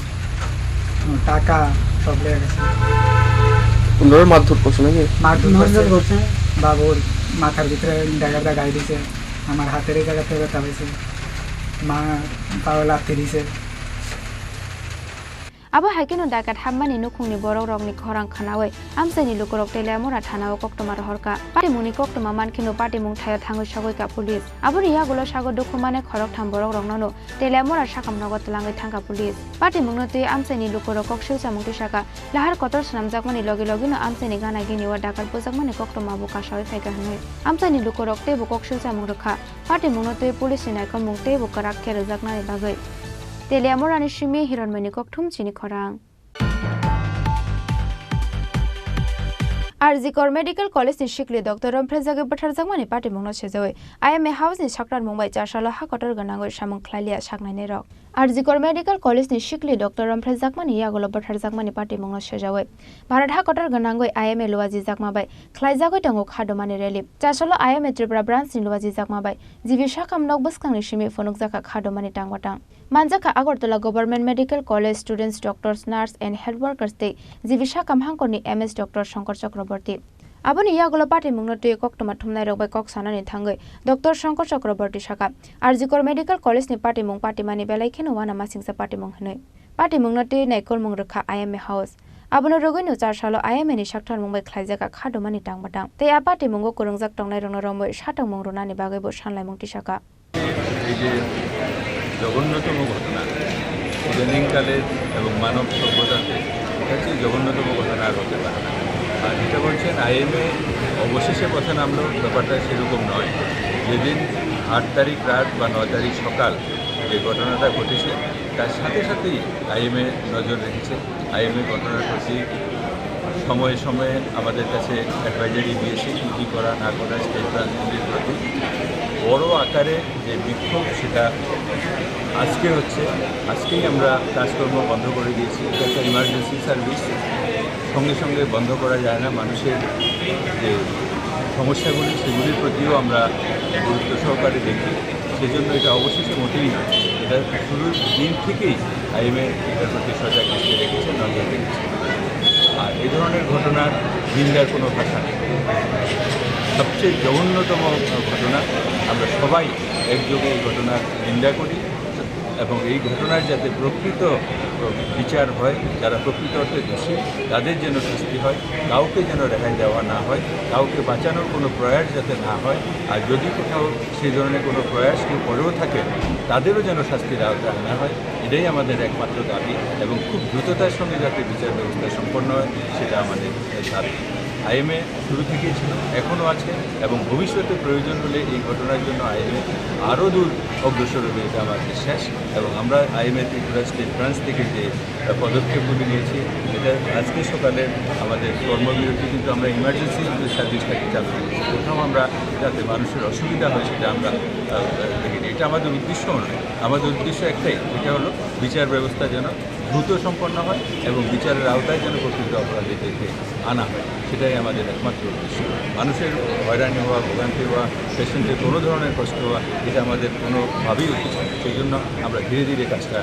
টাকা সব লেগে গেছে মারধর করছে নাকি মারধর করছে বাবুর মাথার ভিতরে জায়গাটা গায়ে দিছে আমার হাতের এই জায়গাতে ব্যথা হয়েছে মা পাও লাথি দিছে आबा हायकेनो डाकात हाबमानि नखुंनि बरक रगनि खरां खानावै आमसानि लुकरक तेलेमुरा थानाव कक्टमा रहरका पार्टी मुनि कक्टमा मानखिनो पार्टी मुं थायो थाङै सागैका पुलिस आबुनि यागुलो सागो दुखुमाने खरक थाम बरक रगननो तेलेमुरा साकाम नगत लाङै थांका पुलिस पार्टी मुंनो ते आमसानि लुकरक कक्सिल सामुंति साका लाहार कतर सनामजाकमानि लगे लगेनो आमसानि गाना गिनिवा डाकात बोजाकमानि कक्टमा बुका सावै फायका हनै आमसानि लुकरक ते बु कक्सिल सामुं रखा पार्टी मुंनो ते पुलिस नायका मुं ते बु कराक के रजाकनानि बागै तेलेमुरानि सिमी हिरनमनि कक्थुम चिनि खरां आरजिकर मेडिकल कॉलेज नि शिकली डॉक्टर रमफ्रेजागे बथारजाकमानि पार्टी मुंनो सेजै आईएमए हाउस नि साक्रार मुंबाई चारसाला हा कटर गनांगै सामुं ख्लाइलिया साकनायनि रक आरजिकर मेडिकल कॉलेज नि शिकली डॉक्टर रमफ्राय जाकमानि यागल बथार जाकमानि पार्टी मंगल सेजावे भारत हाकटर गनांगै आईएमए लवाजी जाकमाबाय ख्लाइजागै दंगो खादमानि रेलि चासलो आईएमए त्रिपुरा ब्रांच नि लवाजी जाकमाबाय जिबिसा कामनक बसखांनि सिमि फनुक जाका खादमानि टांगबाटां मानजाखा Agartala government medical college students doctors nurse and health workers ते जिबिसा कामहांकरनि एमएस डॉक्टर शंकर चक्रवर्ती आबोनि यागल पार्टी मंगनो तुय कक्टमा थुमनाय रगबाय कक सानानि थांगै डॉक्टर शंकर चक्रवर्ती शाखा आरजिकर मेडिकल कॉलेज नि पार्टी मंग पार्टी मानि बेलायखेनो वाना मासिंसा पार्टी मंग हनै पार्टी मंगनो तुय नायकल मंग रखा आईएमए हाउस आबोनो रगैनो चारसालो आईएमए नि साक्थार मंगबाय ख्लाइजाका खादमानि टांबाटां ते आ पार्टी मंगो कुरंजाक टंनाय रंनो रंबै साथां मंग रनानि बागैबो सानलाय मंगति शाखा এই যে জঘন্যতম ঘটনা ইদানিংকালে এবং মানব সভ্যতাতে এটা হচ্ছে জঘন্যতম ঘটনা আর হতে পারে না। আর যেটা বলছেন আইএমএ অবশেষে কথা নামলো, ব্যাপারটা সেরকম নয়। যেদিন 8 তারিখ রাত বা 9 তারিখ সকাল যে ঘটনাটা ঘটেছে তার সাথে সাথেই আইএমএ নজর রেখেছে। আইএমএ ঘটনার প্রতি সময়ে সময়ে আমাদের কাছে অ্যাডভাইজারি দিয়েছে কী করা না করা স্টেট রাজনীতির প্রতি। বড় আকারে যে বিক্ষোভ সেটা আজকে হচ্ছে, আজকেই আমরা কাজকর্ম বন্ধ করে দিয়েছি। এটা একটা ইমার্জেন্সি সার্ভিস, সঙ্গে সঙ্গে বন্ধ করা যায় না। মানুষের যে সমস্যাগুলি সেগুলির প্রতিও আমরা গুরুত্ব সহকারে দেখি, সেজন্য এটা অবশেষে মোটেই নয়। এটা শুরুর দিন থেকেই আইএমএ এটার প্রতি সজাগ দৃষ্টি রেখেছে, নজর রেখেছে। আর এই ধরনের ঘটনার নিন্দার কোনো ভাষা নেই। সবচেয়ে জঘন্যতম ঘটনা, আমরা সবাই একযোগে এই ঘটনার নিন্দা করি এবং এই ঘটনার যাতে প্রকৃত বিচার হয়, যারা প্রকৃত অর্থে দোষী তাদের যেন শাস্তি হয়, কাউকে যেন রেহাই দেওয়া না হয়, কাউকে বাঁচানোর কোনো প্রয়াস যাতে না হয়। আর যদি কোথাও সেই ধরনের কোনো প্রয়াস কেউ করেও থাকে তাদেরও যেন শাস্তির আওতায় আনা হয়, এটাই আমাদের একমাত্র দাবি। এবং খুব দ্রুততার সঙ্গে যাতে বিচার ব্যবস্থা সম্পন্ন হয় সেটা আমাদের দাবি। আইএমএ শুরু থেকেই ছিল, এখনও আছে এবং ভবিষ্যতে প্রয়োজন হলে এই ঘটনার জন্য আইএমএ আরও দূর অগ্রসর হবে এটা আমার বিশ্বাস। এবং আমরা আইএমএ ত্রিপুরা স্টেট ব্রাঞ্চ থেকে যে পদক্ষেপগুলি নিয়েছি, এটা আজকে সকালে আমাদের কর্মবিরতি কিন্তু আমরা ইমার্জেন্সি সার্ভিসটাকে চালু করেছি। কোথাও আমরা যাতে মানুষের অসুবিধা হয় সেটা আমরা দেখিনি। এটা আমাদের উদ্দেশ্য নয়, আমাদের উদ্দেশ্য একটাই, এটা হলো বিচার ব্যবস্থা যেন দ্রুত সম্পন্ন হয় এবং বিচারের আওতায় যেন প্রকৃত অপরাধীদেরকে আনা হয়, সেটাই আমাদের একমাত্র উদ্দেশ্য। মানুষের হয়রানি হওয়া, ভোগান্তি হওয়া, পেশেন্টের কোনো ধরনের কষ্ট হওয়া এটা আমাদের কোনোভাবেই উচিত নয়। সেই জন্য আমরা ধীরে ধীরে কাজটা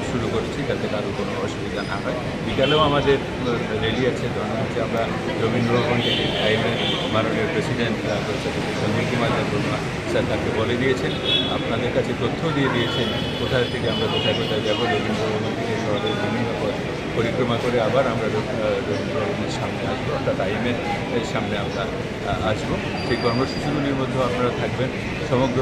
শুরু করেছি যাতে কারো কোনো অসুবিধা না হয়। বিকালেও আমাদের রেলি আছে, ধরনের হচ্ছে আমরা রবীন্দ্রভবন থেকে আইএমএ মাননীয় প্রেসিডেন্ট সঞ্জীব কুমার বর্মা স্যার তাকে বলে দিয়েছেন, আপনাদের কাছে তথ্য দিয়ে দিয়েছেন কোথায় থেকে আমরা কোথায় কোথায় যাব। রবীন্দ্রভবন থেকে শহরের বিভিন্ন পথ পরিক্রমা করে আবার আমরা রবীন্দ্রভবনের সামনে আসবো, অর্থাৎ আইএমএর সামনে আমরা আসবো। সেই কর্মসূচিগুলির মধ্যেও আপনারা থাকবেন। সমগ্র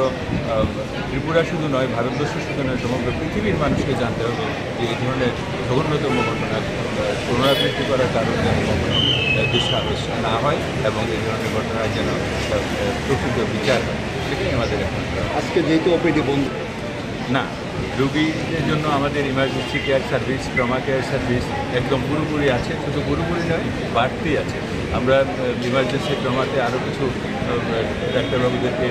ত্রিপুরা শুধু নয়, ভারতবর্ষ শুধু নয়, সমগ্র পৃথিবীর মানুষকে জানতে হবে যে এই ধরনের জঘন্যতম ঘটনা পুনরাবৃত্তি করার কারণে দুঃসাহস না হয় এবং এই ধরনের ঘটনার যেন প্রকৃত বিচার হয়, সেটাই আমাদের এখন। আজকে যেহেতু ওপিডি বন্ধ না, রোগীদের জন্য আমাদের emergency care service, trauma care service একদম পুরোপুরি আছে। শুধু পুরোপুরি নয়, বাড়তি আছে। আমরা ইমার্জেন্সি ট্রমাতে আরও কিছু ডাক্তারবাবুদেরকে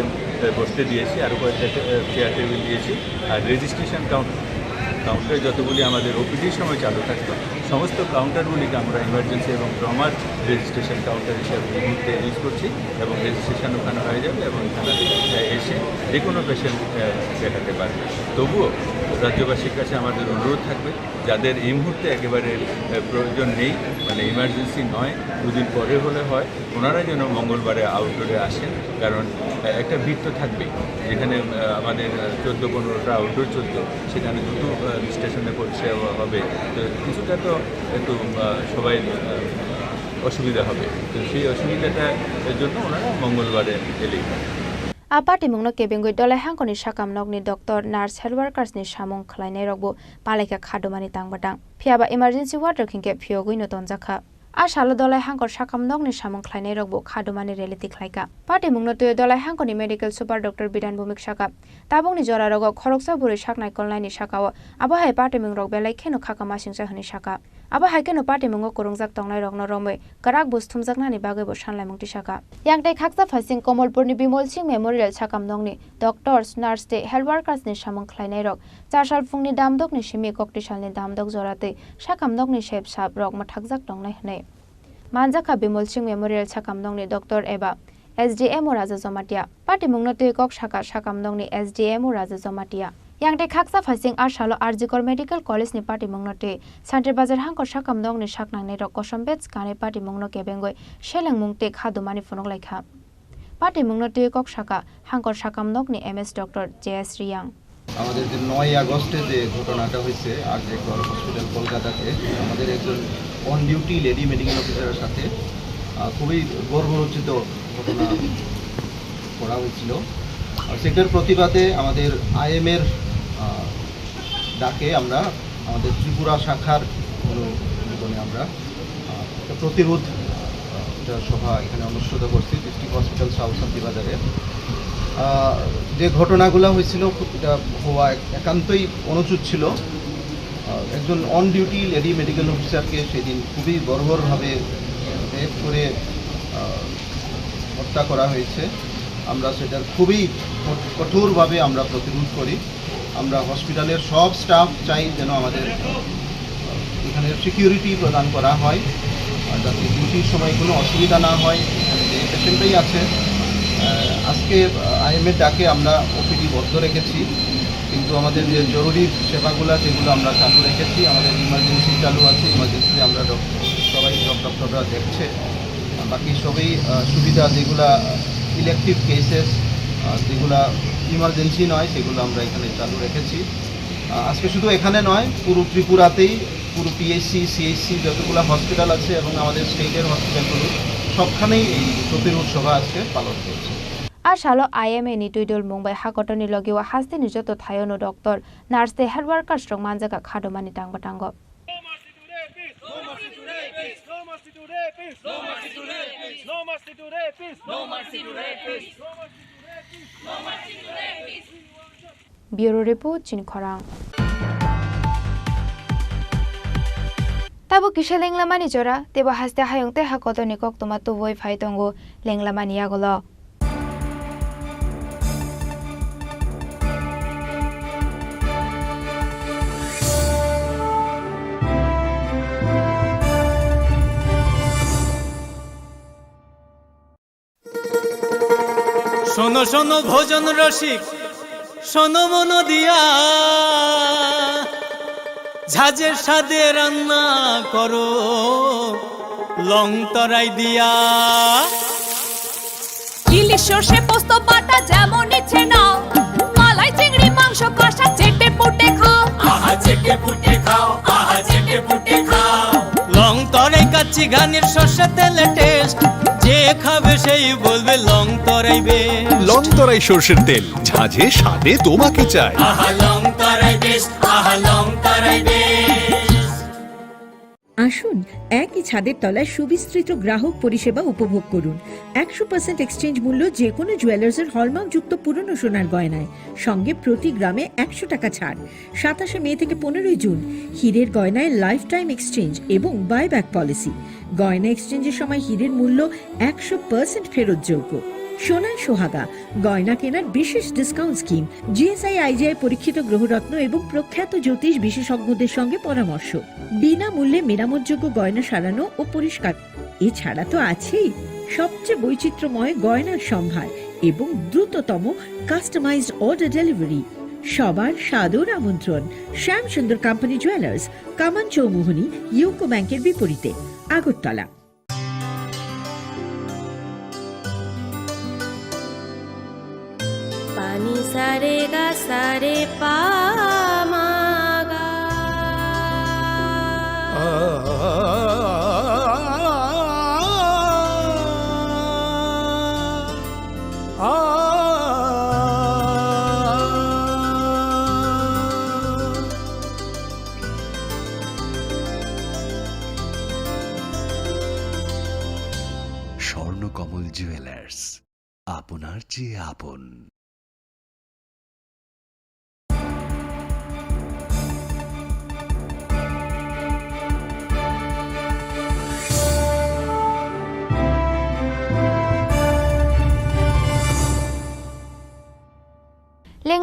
বসতে দিয়েছি, আরও কয়েকটা চেয়ার টেবিল দিয়েছি। আর রেজিস্ট্রেশন কাউন্টার যতগুলি আমাদের ওপিডির সময় চালু থাকতো, সমস্ত কাউন্টারগুলিকে আমরা ইমার্জেন্সি এবং ট্রমার রেজিস্ট্রেশন কাউন্টার হিসেবে এই মুহূর্তে ইউজ করছি এবং রেজিস্ট্রেশন ওখানে হয়ে যাবে এবং এখানে এসে যে কোনো পেশেন্ট দেখাতে পারবে। তবুও রাজ্যবাসীর কাছে আমাদের অনুরোধ থাকবে, যাদের এই মুহূর্তে একেবারে প্রয়োজন নেই, মানে ইমার্জেন্সি নয়, দুদিন পরে হলে হয়, ওনারা যেন মঙ্গলবারে আউটডোরে আসেন। কারণ একটা ভিড় তো থাকবেই, যেখানে আমাদের 14-15টা আউটডোর চলতো, সেখানে দুটো স্টেশনে পরিষেবা হবে, তো কিছুটা তো একটু সবাই অসুবিধা হবে। তো সেই অসুবিধাটার জন্য ওনারা মঙ্গলবারে এলেই হয়। आपाटी मुंगनो केबेंगुइ दलाय हांखनि साकाम नगनि डॉक्टर नर्स हेल्थ वर्कर्स नि सामुं खलायनाय रगबो पालायका खादमानि तांबाटां फियाबा इमार्जेन्सि वार्ड रखिंके फियोगुइनो तनजाखा आशालो दलाय हांखर साकाम नगनि सामुं खलायनाय रगबो खादमानि रेलिति खलायका पार्टी मुंगनो तुय दलाय हांखनि मेडिकल सुपार डॉक्टर बिधान भूमिक साका ताबुंनि जरा रग खरकसा बुरै साकनाय कलनायनि साकाव आबहाय पार्टी मुंग रग बेलाय खेनो खाका मासिंसा हनि साका aba haikeno patimungo kurungjak tongnai rokno romoi karak busthumjaknani bagoi bo sanlaimung tisaka yangtai khaksa phasing Komolpurni Bimol Singh Memorial sakamnongni doctors nurse te health workers ni samung khlainai rok charsal phungni damdok ni simi koktisalni damdok jorate sakamnokni shep sap rok mathakjak tongnai hnei manjaka Bimol Singh Memorial sakamnongni doctor eba SDM Raja Jomatia patimungno tuikok saka sakamnongni SDM Raja Jomatia yangte khaksa phasing arsalo Arjikor Medical College ni patimungno te Santer Bazar hangkor sakamnongni saknangnai rok kosombets kane patimungno kebengoi selengmung te khadumani phonok laikha patimungno tuikok saka hangkor sakamnokni MS Dr. JS Riyang আমাদের যে 9 আগস্টে যে ঘটনাটা হয়েছে RG Kar hospital কলকাতাতে আমাদের একজন on duty lady medical অফিসারের সাথে খুবই গর্বরচিত ঘটনা করা হয়েছিল আর সেটার প্রতিবাদে আমাদের আইএমের ডাকে আমরা আমাদের ত্রিপুরা শাখার অনুমোদনে আমরা একটা প্রতিরোধ সভা এখানে অনুষ্ঠিত করছি ডিস্ট্রিক্ট হসপিটাল সাউথ শান্তিবাজারে যে ঘটনাগুলো হয়েছিল এটা হওয়া একান্তই অনুচিত ছিল একজন অন ডিউটি লেডি মেডিকেল অফিসারকে সেদিন খুবই বর্বরভাবে রেপ করে হত্যা করা হয়েছে আমরা সেটার খুবই কঠোরভাবে আমরা প্রতিরোধ করি আমরা হসপিটালের সব স্টাফ চাই যেন আমাদের এখানে সিকিউরিটি প্রদান করা হয় যাতে ডিউটির সময় কোনো অসুবিধা না হয় এখানে যে পেশেন্টই আছে আজকে আইএমের ডাকে আমরা ওপিডি বন্ধ রেখেছি কিন্তু আমাদের যে জরুরি সেবাগুলো যেগুলো আমরা চালু রেখেছি আমাদের ইমার্জেন্সি চালু আছে ইমার্জেন্সি আমরা সবাই ডক্টররা দেখছে বাকি সবই সুবিধা যেগুলা ইলেকটিভ কেসেস যেগুলা ইমার্জেন্সি নয় সেগুলো আমরা এখানে চালু রেখেছি আজকে শুধু এখানে নয় পুরো ত্রিপুরাতেই পুরো পিএইচসি সিএইচসি যতগুলো হসপিটাল আছে এবং আমাদের স্টেটের হসপিটালগুলো সবখানেই এই প্রতিরোধ সভা আজকে পালন করছে Ashalo IMA ni tuidol Mumbai hakotoni logiwa hasti ni joto thayono doctor nurse te health workers strong manjaka khadomani tangbatango Bureau report Chinkhorang Tabo kisha lenglamani jora tebo haste hayongte hakotoni koktoma to voi phaitongo lenglamani yagolo শোনো শোনো ভোজন রসিক শোনো মন দিয়া ঝাঁঝের স্বাদে রান্না করো লং তরাই দিয়া ইলিশ সর্ষে পোস্ত বাটা যেমন ইচ্ছে নাও মালাই চিংড়ি মাংস কষা চেটে পুটে খাও আহা চেটে পুটে খাও আহা চেটে পুটে খাও লং তরাই কাচ্চি ঘানির সর্ষে তেলে টেস্ট যে খাবে সেই বলবে লং তরাইবে লং তরাই সর্ষের তেল ঝাঁঝে স্বাদে তোমাকে চাই আহা লং তরাই বেশ আহা লং তরাই বেশ আসুন একই ছাদের তলায় সুবিস্তৃত গ্রাহক পরিষেবা উপভোগ করুন 100% এক্সচেঞ্জ মূল্য যে কোনো জুয়েলার্সের হলমার্কযুক্ত পুরনো সোনার গয়নায় সঙ্গে প্রতি গ্রামে 100 টাকা ছাড় 27 মে থেকে 15 জুন হীরের গয়নায় লাইফ টাইম এক্সচেঞ্জ এবং বাইব্যাক পলিসি গয়না এক্সচেঞ্জের সময় হীরের মূল্য 100% ফেরতযোগ্য সোনার সোহাগা গয়না কেনার বিশেষ ডিসকাউন্ট স্কিম জিএসআই আইজিআই পরীক্ষিত গ্রহরত্ন এবং প্রখ্যাত জ্যোতিষ বিশেষজ্ঞদের সঙ্গে পরামর্শ বিনামূল্যে মেরামতযোগ্য গয়না সারানো ও পরিষ্কার এছাড়া তো আছেই সবচেয়ে বৈচিত্র্যময় গয়নার সম্ভার এবং দ্রুততম কাস্টমাইজড অর্ডার ডেলিভারি সবার সাদর আমন্ত্রণ শ্যামসুন্দর কোম্পানি জুয়েলার্স কামান চৌমুহনী ইউকো ব্যাংকের বিপরীতে আগরতলা पानी सारे गा सारे पा मागा স্বর্ণকমল জুয়েলার্স আপনার চেয়ে আপন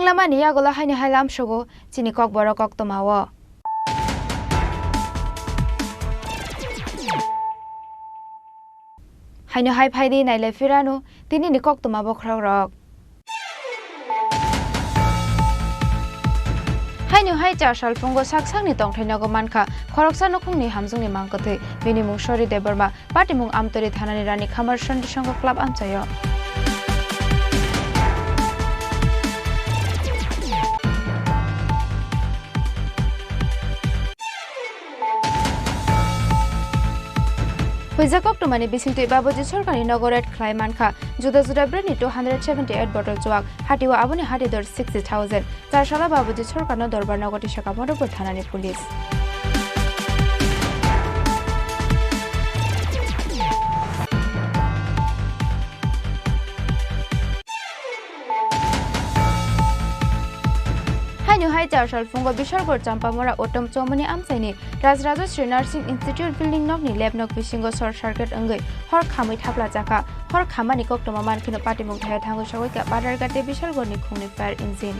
Singlamani yagola haini hailam shogo chini kok boro kok tomawo. Haino hai phaidi naile firanu tini ni kok tomabo khrok rok. Haino hai cha sal fungo saksang ni tong thainago mankha khoroksa nokung ni hamjung ni mangkothe bini mung Sori Deborma party mung Amtori thanani rani khamar sandi sango club amchayo. Huijakok tumani bisingtui baboji sorkari nogoret khlai mankha juda juda brand ni 278 bottle chuak hatiwa aboni hati dor 60000 charshala baboji sorkarno dorbar nogoti shaka modopur thanani police. Haino hai charsal fungo Bishargor Champamora Otom Chomoni Amsaini Rajrajashri Nursing Institute building nok ni lab nok bisingo short circuit angai hor khamai thapla jaka hor khamani koktoma mankino patimung thaya thango sawai ka badar gate Bishargor ni khungni fire engine.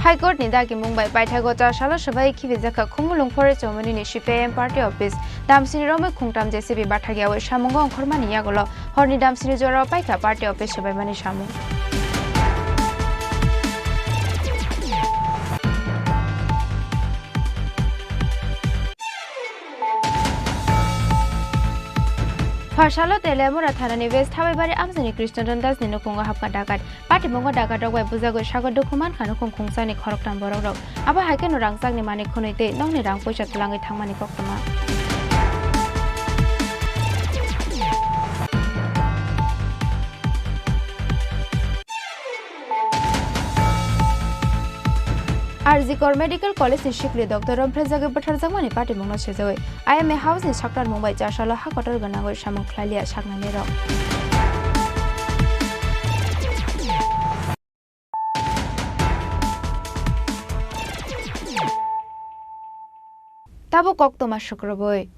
High Court ni dagi Mumbai Paithago Charshala sabai khibijaka khumulung phore chomani ni CPM party office damsini rome khungtam JCB bathagiawe samungo onkhormani yagolo horni damsini jora paika party office sabai mani samu. Parshalo telemura thanani west habai bari amjani Krishnadon Das ni nukunga hapka dakat party mongo dakat rogwai bujago sago dokuman khanu khungkhungsani khoroktam borok rok aba haikeno rangsak ni mani khonoite nongni rang poisa tulangai thangmani koktoma. Arzikor Medical College ni shikli Dr. Ramprezage Batharjangmani party mungno sejawe IMA House ni Saktar Mumbai Charshala hakotor ganagoi samung khlailia saknani rok. Tabo koktoma shukroboi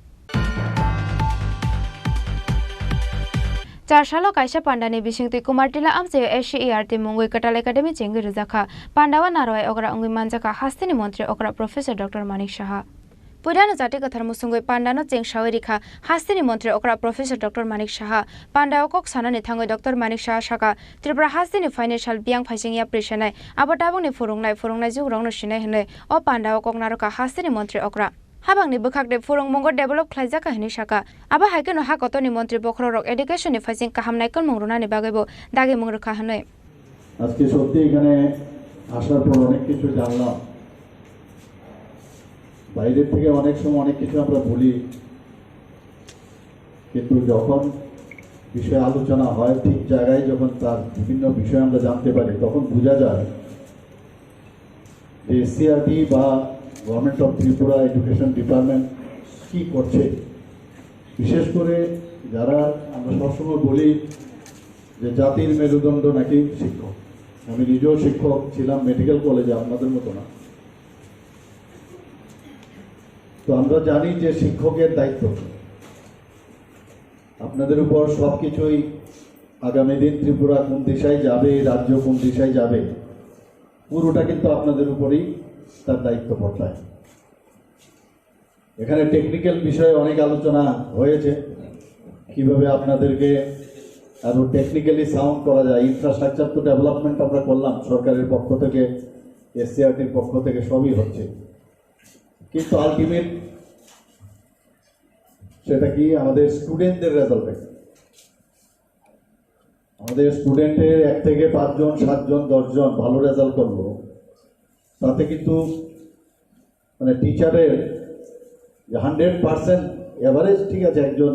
Charshalo kaisa pandani bisingtui kumartila amchayo SCERT mungoi Katal Academy chengi rujaka pandawa naroi okra ongui manjaka hastini montri okra Professor Dr. Manik Saha Pudano jati kathar musungoi pandano cheng shawirikha hastini montri okra Professor Dr. Manik Saha pandawa kok sanani thangoi Dr. Manik Saha saka Tripura hastini financial biang phaisingya prisanai abotabongni furungnai jugrongno sinai hinai o pandawa kok naroka hastini montri okra Habangni bukhakde furung mongo develop khlaijaka hini saka aba haikeno hakotoni montri bokhrorok education ni phasing kahamnai kon mungrunani bagaibo dagi mungrukha hanoi আজকে সত্যি এখানে আসার পর অনেক কিছু জানলাম বাইরের থেকে অনেক সময় অনেক কিছু আমরা বলি কিন্তু যখন বিষয় আলোচনা হয় ঠিক জায়গায় যখন তার বিভিন্ন বিষয় আমরা জানতে পারি তখন বোঝা যায় যে এসসিআরটি বা government of Tripura education department কী করছে বিশেষ করে যারা আমরা সবসময় বলি যে জাতির মেরুদণ্ড নাকি শিক্ষক আমি নিজেও শিক্ষক ছিলাম মেডিকেল কলেজে আপনাদের মতো না তো আমরা জানি যে শিক্ষকের দায়িত্ব আপনাদের উপর সব কিছুই আগামী দিন ত্রিপুরা কোন দিশায় যাবে রাজ্য কোন দিশায় যাবে পুরোটা কিন্তু আপনাদের উপরই তার দায়িত্ব বর্তায় এখানে টেকনিক্যাল বিষয়ে অনেক আলোচনা হয়েছে কিভাবে আপনাদেরকে আরো টেকনিক্যালি সাউন্ড করা যায় ইনফ্রাস্ট্রাকচার তো ডেভেলপমেন্ট আমরা করলাম সরকারের পক্ষ থেকে এসসিআরটির পক্ষ থেকে সবই হচ্ছে কিন্তু আলটিমেট সেটা কি আমাদের স্টুডেন্টদের রেজাল্ট আমাদের স্টুডেন্টের 1 থেকে 5 জন 7 জন 10 জন ভালো রেজাল্ট করলো তাতে কিন্তু মানে টিচারের 100% এভারেজ ঠিক আছে একজন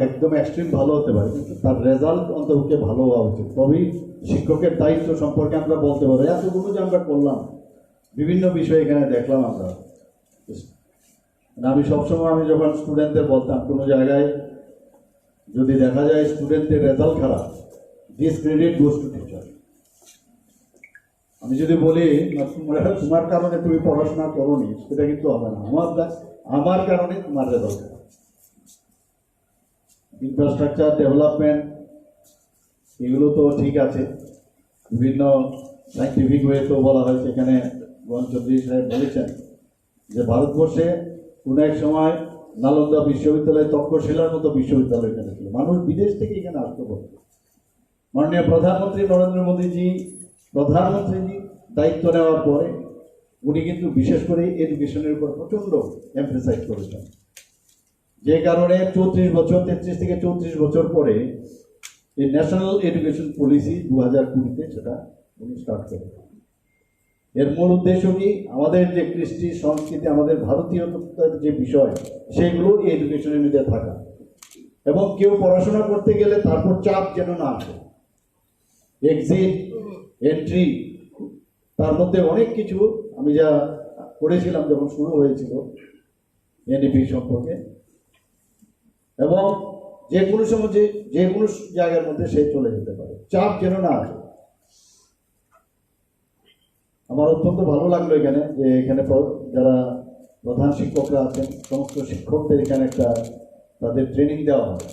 একদম এক্সট্রিম ভালো হতে পারে কিন্তু তার রেজাল্ট অন্ততপক্ষে ভালো হওয়া উচিত তবেই শিক্ষকের দায়িত্ব সম্পর্কে আমরা বলতে পারবো এতগুলো যে আমরা করলাম বিভিন্ন বিষয় এখানে দেখলাম আমরা আমি সবসময় আমি যখন স্টুডেন্টদের বলতাম কোনো জায়গায় যদি দেখা যায় স্টুডেন্টদের রেজাল্ট খারাপ ডিসক্রেডিট গোজ টু টিচার আমি যদি বলি তোমার কারণে তুমি পড়াশোনা করোনি, সেটা কিন্তু হবে না। আমার কারণে তোমার দরকার। ইনফ্রাস্ট্রাকচার ডেভেলপমেন্ট এগুলো তো ঠিক আছে, বিভিন্ন সাইন্টিফিক ওয়েতেও বলা হয়েছে। এখানে গোয়ান চৌধুরী সাহেব বলেছেন যে ভারতবর্ষে কোনো এক সময় নালন্দা বিশ্ববিদ্যালয়, তক্ষশিলার মতো বিশ্ববিদ্যালয় এখানে ছিল, মানুষ বিদেশ থেকে এখানে আসতে পারত। মাননীয় প্রধানমন্ত্রী নরেন্দ্র মোদীজি দায়িত্ব নেওয়ার পরে উনি কিন্তু বিশেষ করে এডুকেশনের উপর প্রচণ্ড এমফেসাইজ করেছেন, যে কারণে 33 থেকে 34 বছর পরে এই ন্যাশনাল এডুকেশন পলিসি 2020-তে সেটা উনি স্টার্ট করেন। এর মূল উদ্দেশ্য কি, আমাদের যে কৃষ্টি সংস্কৃতি, আমাদের ভারতীয়তার যে বিষয়, সেগুলো এই এডুকেশনের মধ্যে থাকা, এবং কেউ পড়াশোনা করতে গেলে তারপর চাপ যেন না আসে। এক্সিট, এন্ট্রি, তার মধ্যে অনেক কিছু আমি যা পড়েছিলাম যখন শুরু হয়েছিল এনইপি সম্পর্কে, এবং যে কোনো সময় যে কোনো জায়গার মধ্যে সে চলে যেতে পারে, চাপ যেন না আসে। আমার অত্যন্ত ভালো লাগলো এখানে যে এখানে যারা প্রধান শিক্ষকরা আছেন, সমস্ত শিক্ষকদের এখানে একটা তাদের ট্রেনিং দেওয়া হয়।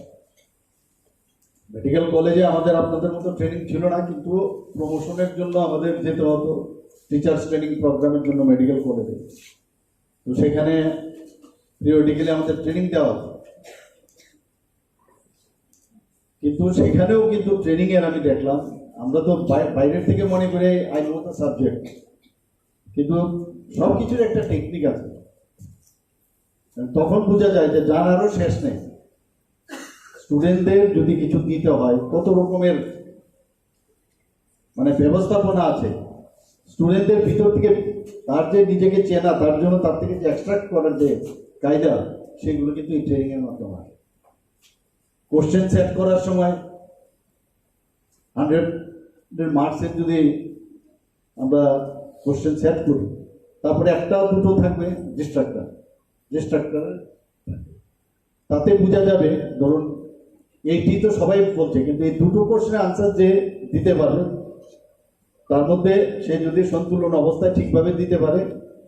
মেডিকেল কলেজে আমাদের আপনাদের মতো ট্রেনিং ছিল না, কিন্তু প্রমোশনের জন্য আমাদের যেতে হতো টিচার্স ট্রেনিং প্রোগ্রামের জন্য মেডিকেল কলেজে। তো সেখানে পিরিয়ডিক্যালি আমাদের ট্রেনিং দেওয়া হতো, কিন্তু সেখানেও কিন্তু ট্রেনিংয়ের আমি দেখলাম, আমরা তো বাইরের থেকে মনে করে আই নো দ্য সাবজেক্ট, কিন্তু সব কিছুর একটা টেকনিক আছে। তখন বোঝা যায় যে জানারও শেষ নেই। স্টুডেন্টদের যদি কিছু দিতে হয়, কত রকমের মানে ব্যবস্থাপনা আছে। স্টুডেন্টদের ভিতর থেকে তার যে নিজেকে চেনা, তার জন্য তার থেকে যে এক্সট্রাক্ট করার যে কায়দা, সেগুলো কিন্তু এই ট্রেনিং এর মাধ্যমে হয়। কোশ্চেন সেট করার সময় 100 মার্কসের যদি আমরা কোশ্চেন সেট করি, তারপরে একটা দুটো থাকবে ডিস্ট্রাক্টর, তাতে বোঝা যাবে ধরুন এইটি তো সবাই বলছে, কিন্তু এই দুটো কোশ্চেনের আনসার যে দিতে পারবে, তার মধ্যে সে যদি সন্তুলন অবস্থায় ঠিকভাবে দিতে পারে,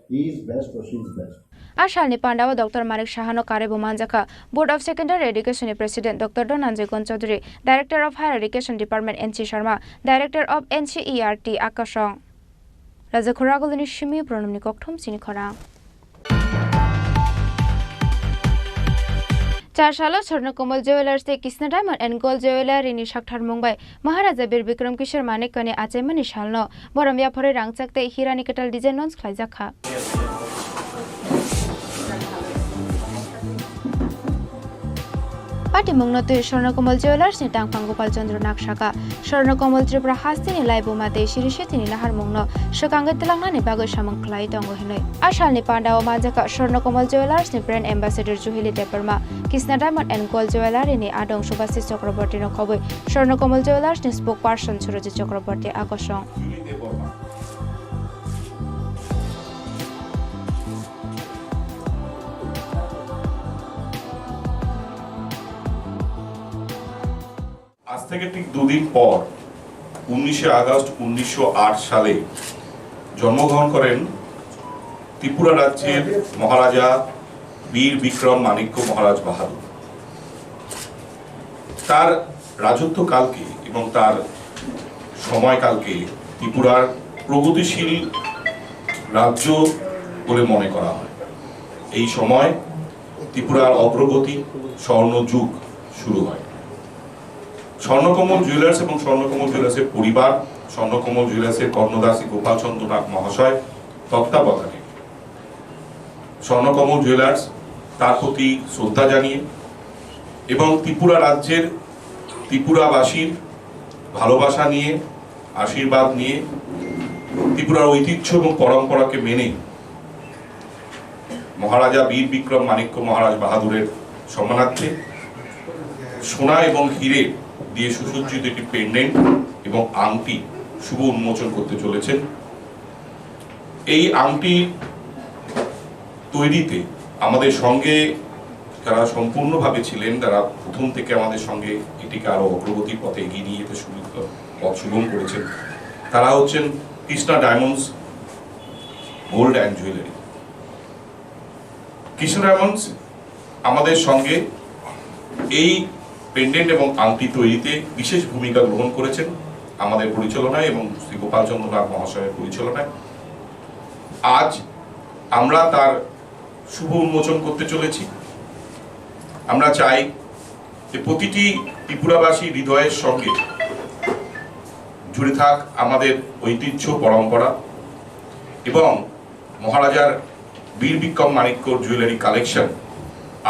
he is best or she is best. आशालनि पांडाव डॉक्टर मानिक शाहानो कारेबो मानजाखा board of secondary education president doctor Dhananjay Gan Choudhury, director of higher education department NC Sharma, director of NCERT आकाशं राजाखुरागलनि शिमी प्रणमनि कक्थम सिनिखरा चारशाला स्वर्णकमल ज्वेलर्स ते Krishna diamond and gold jewellery साक्थार मुंबाई महाराजा बीर विक्रम किशोर मानिकनि आचेमनि सालनो बरम याफरे रांगचाकते हिरानि केटल डिजाइन नन्स खलाइजाखा पार्टी मुंगनते स्वर्णकमल ज्वेलर्स नि टांगफां गोपाल चंद्र नागशाका स्वर्णकमल त्रिपुरा हास्तिनि लाइबुमा दे सिरिसेतिनि नाहार मुंगनो सकांगे तलांगनानि बागै सामं खलाई दंगो हिनै आशालनि पांडाव मानजाका स्वर्णकमल ज्वेलर्स नि ब्रांड एम्बेसेडर जुहिली टेपरमा Krishna diamond and gold jewellery नि आदं सुभाषिस चक्रवर्ती न खबै स्वर्णकमल ज्वेलर्स नि स्पोक पार्सन सुरजित चक्रवर्ती आकर्षण আজ থেকে ঠিক দুদিন পর 19শে আগস্ট 1908 সালে জন্মগ্রহণ করেন ত্রিপুরা রাজ্যের মহারাজা বীর বিক্রম মাণিক্য মহারাজ বাহাদুর। তার রাজত্বকালকে এবং তার সময়কালকে ত্রিপুরার প্রগতিশীল রাজ্য বলে মনে করা হয়। এই সময় ত্রিপুরার অগ্রগতি স্বর্ণযুগ শুরু হয়। স্বর্ণকমল জুয়েলার্স এবং স্বর্ণকমল জুয়েলার্সের পরিবার, স্বর্ণকমল জুয়েলার্সের কর্ণদাসী গোপাল চন্দ্র নাগ মহাশয় তত্ত্বাবধানে স্বর্ণকমল জুয়েলার্স তার প্রতি শ্রদ্ধা জানিয়ে এবং ত্রিপুরা রাজ্যের ত্রিপুরাবাসীর ভালোবাসা নিয়ে, আশীর্বাদ নিয়ে, ত্রিপুরার ঐতিহ্য এবং পরম্পরাকে মেনে মহারাজা বীর বিক্রম মাণিক্য মহারাজ বাহাদুরের সম্মানার্থে সোনা এবং হিরে দিয়ে সুসজ্জিত একটি পেন্ডেন্ট এবং আংটি শুভ উন্মোচন করতে চলেছেন। এই আংটি তৈরিতে আমাদের সঙ্গে যারা সম্পূর্ণভাবে ছিলেন, যারা প্রথম থেকে আমাদের সঙ্গে এটিকে আরো অগ্রগতির পথে এগিয়ে নিয়ে যেতে পথ সুগম করেছেন, তারা হচ্ছেন Krishna diamonds gold and jewellery. Krishna diamonds আমাদের সঙ্গে এই পেন্ডেন্ট এবং আংটি তৈরিতে বিশেষ ভূমিকা গ্রহণ করেছেন আমাদের পরিচালনায় এবং শ্রী গোপাল চন্দ্র নাগ মহাশয়ের পরিচালনায়। আজ আমরা তার শুভ উন্মোচন করতে চলেছি। আমরা চাই যে প্রতিটি ত্রিপুরাবাসী হৃদয়ের সঙ্গে জুড়ে থাক আমাদের ঐতিহ্য, পরম্পরা এবং মহারাজার বীর বিক্রম মাণিক্যর জুয়েলারি কালেকশন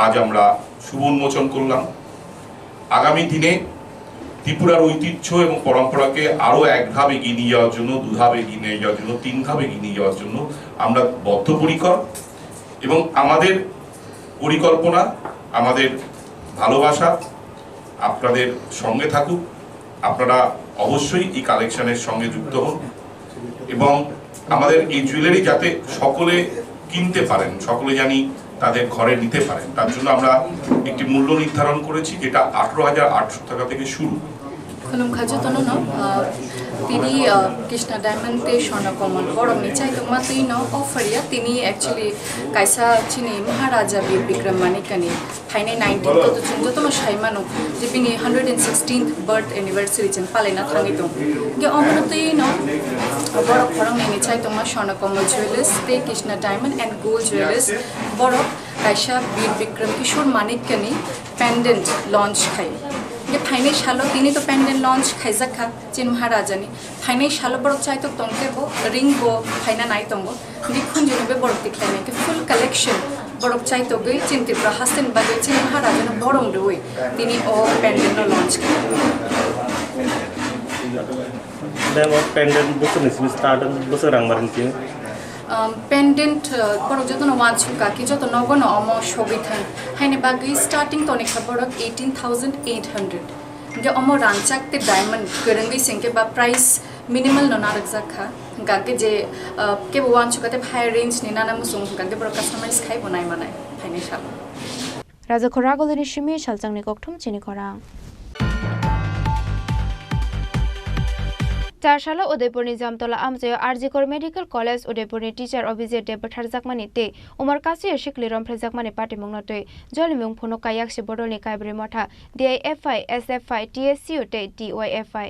আজ আমরা শুভ উন্মোচন করলাম। আগামী দিনে ত্রিপুরার ঐতিহ্য এবং পরম্পরাকে আরও এক ধাপ এগিয়ে নিয়ে যাওয়ার জন্য, 2 ধাপ এগিয়ে নিয়ে যাওয়ার জন্য, 3 ধাপ এগিয়ে নিয়ে যাওয়ার জন্য আমরা বদ্ধপরিকর এবং আমাদের পরিকল্পনা, আমাদের ভালোবাসা আপনাদের সঙ্গে থাকুক। আপনারা অবশ্যই এই কালেকশনের সঙ্গে যুক্ত হন এবং আমাদের এই জুয়েলারি যাতে সকলে কিনতে পারেন, সকলে জানি তাদের ঘরে নিতে পারেন, তার জন্য আমরা একটি মূল্য নির্ধারণ করেছি যেটা 18,800 টাকা থেকে শুরু। তিনি কৃষ্ণা ডায়মন্ডে স্বর্ণকমল বড় মিচাই তো মাতুই ন অফারিয়া তিনি অ্যাকচুয়ালি কাইসা চিনি মহারাজা বীর বিক্রম মানিকানি ফাইনে 19 তো চুন যতন সাইমানো যে বিনি 116th বার্থ অ্যানিভার্সারি চেন পালেনা থাঙি দं গে অমনতই ন বড় খরং মিচাই তো মা স্বর্ণকমল জুয়েলার্স তে Krishna diamond and gold jewellers বড় কাইসা বীর বিক্রম কিশোর মানিকানি পেন্ডেন্ট লঞ্চ খাই फाइने सालो तिनी तो पेंडेंट लॉन्च खाइजाखा चिन महाराजानी फाइने सालो बड़क चाय तो तंके बो रिंग बो फाइना नाई तंगो दिखुन जुने बे बड़क दिखलाने के फुल कलेक्शन बड़क चाय तो गई चिन त्रिपुरा हासन बागे चिन महाराजानो बड़म दोई तिनी ओ पेंडेंट लॉन्च देम पेंडेंट बुसुन स्टार्ट बुसुरांग मारिनति पेंडेंट बड़क जतो न वांचुका कि जतो नगन अम शोबिथन हाइने बागे स्टार्टिंग तो नेखा बड़क 18,800 गे अम रांचाकते डायमंड गरंगी सिंके बा प्राइस मिनिमल न नारक जाखा गाके जे के वांचुकाते हाई रेंज नि नाना मुसुं गाके बड़क कस्टमाइज खाइ बनाय मानाय फाइने साल राजा खरागलनि सिमी सालजांनि कक्थुम चिनि खरा चारशाला उदयपुरनि Jamtala आमजायाव आरजिकर medical college उदयपुरनि teacher Abhijit देव बुथारजाकमानि ते उमर कासि शिखलिरम फ्रेजाकमानि पाटिमुंगनतै जलिमुं फुनो कायाकसि बडलनि कायब्रे मथा DIFI SFI TSCU ते DYFI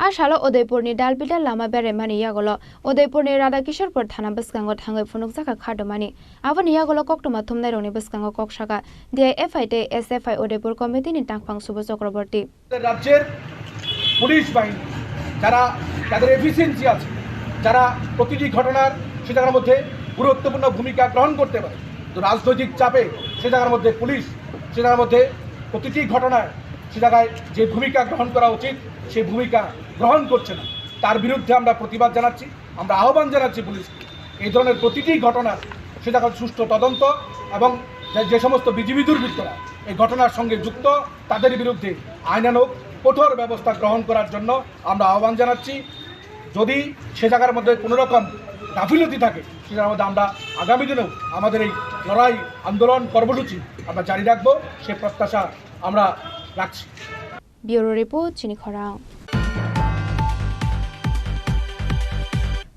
आशालो उदयपुरनि दालबिदाल लामा बेरेमानि यागलो उदयपुरनि राधाकिशोरपुर थाना बसकांगो थांगै फुनुकजाका खादमानि आबनि यागलो कक्टमा थुमनाय रंनि बसकांगो कक्सागा DIFI ते SFI उदयपुर कमिटिनि टांगफां शुभ चक्रवर्ती রাজ্যের পুলিশ বাহিনী যারা তাদের এফিসিয়েন্সি আছে, যারা প্রতিটি ঘটনার সে জায়গার মধ্যে গুরুত্বপূর্ণ ভূমিকা গ্রহণ করতে পারে, তো রাজনৈতিক চাপে সে জায়গার মধ্যে পুলিশ সে জায়গার মধ্যে প্রতিটি ঘটনায় সে জায়গায় যে ভূমিকা গ্রহণ করা উচিত সেই ভূমিকা গ্রহণ করছে না, তার বিরুদ্ধে আমরা প্রতিবাদ জানাচ্ছি। আমরা আহ্বান জানাচ্ছি পুলিশকে এই ধরনের প্রতিটি ঘটনার সে জায়গায় সুষ্ঠু তদন্ত এবং যে সমস্ত বিজিবি দুর্বৃত্তরা এই ঘটনার সঙ্গে যুক্ত তাদের বিরুদ্ধে আইনানুগ কঠোর ব্যবস্থা গ্রহণ করার জন্য আমরা আহ্বান জানাচ্ছি। যদি সে জায়গার মধ্যে কোনো রকম গাফিলতি থাকে সে জায়গার মধ্যে আমরা আগামী দিনেও আমাদের এই লড়াই আন্দোলন কর্মসূচি আমরা জারি রাখবো, সে প্রত্যাশা আমরা রাখছি। ব্যুরো রিপোর্ট চিনি খরা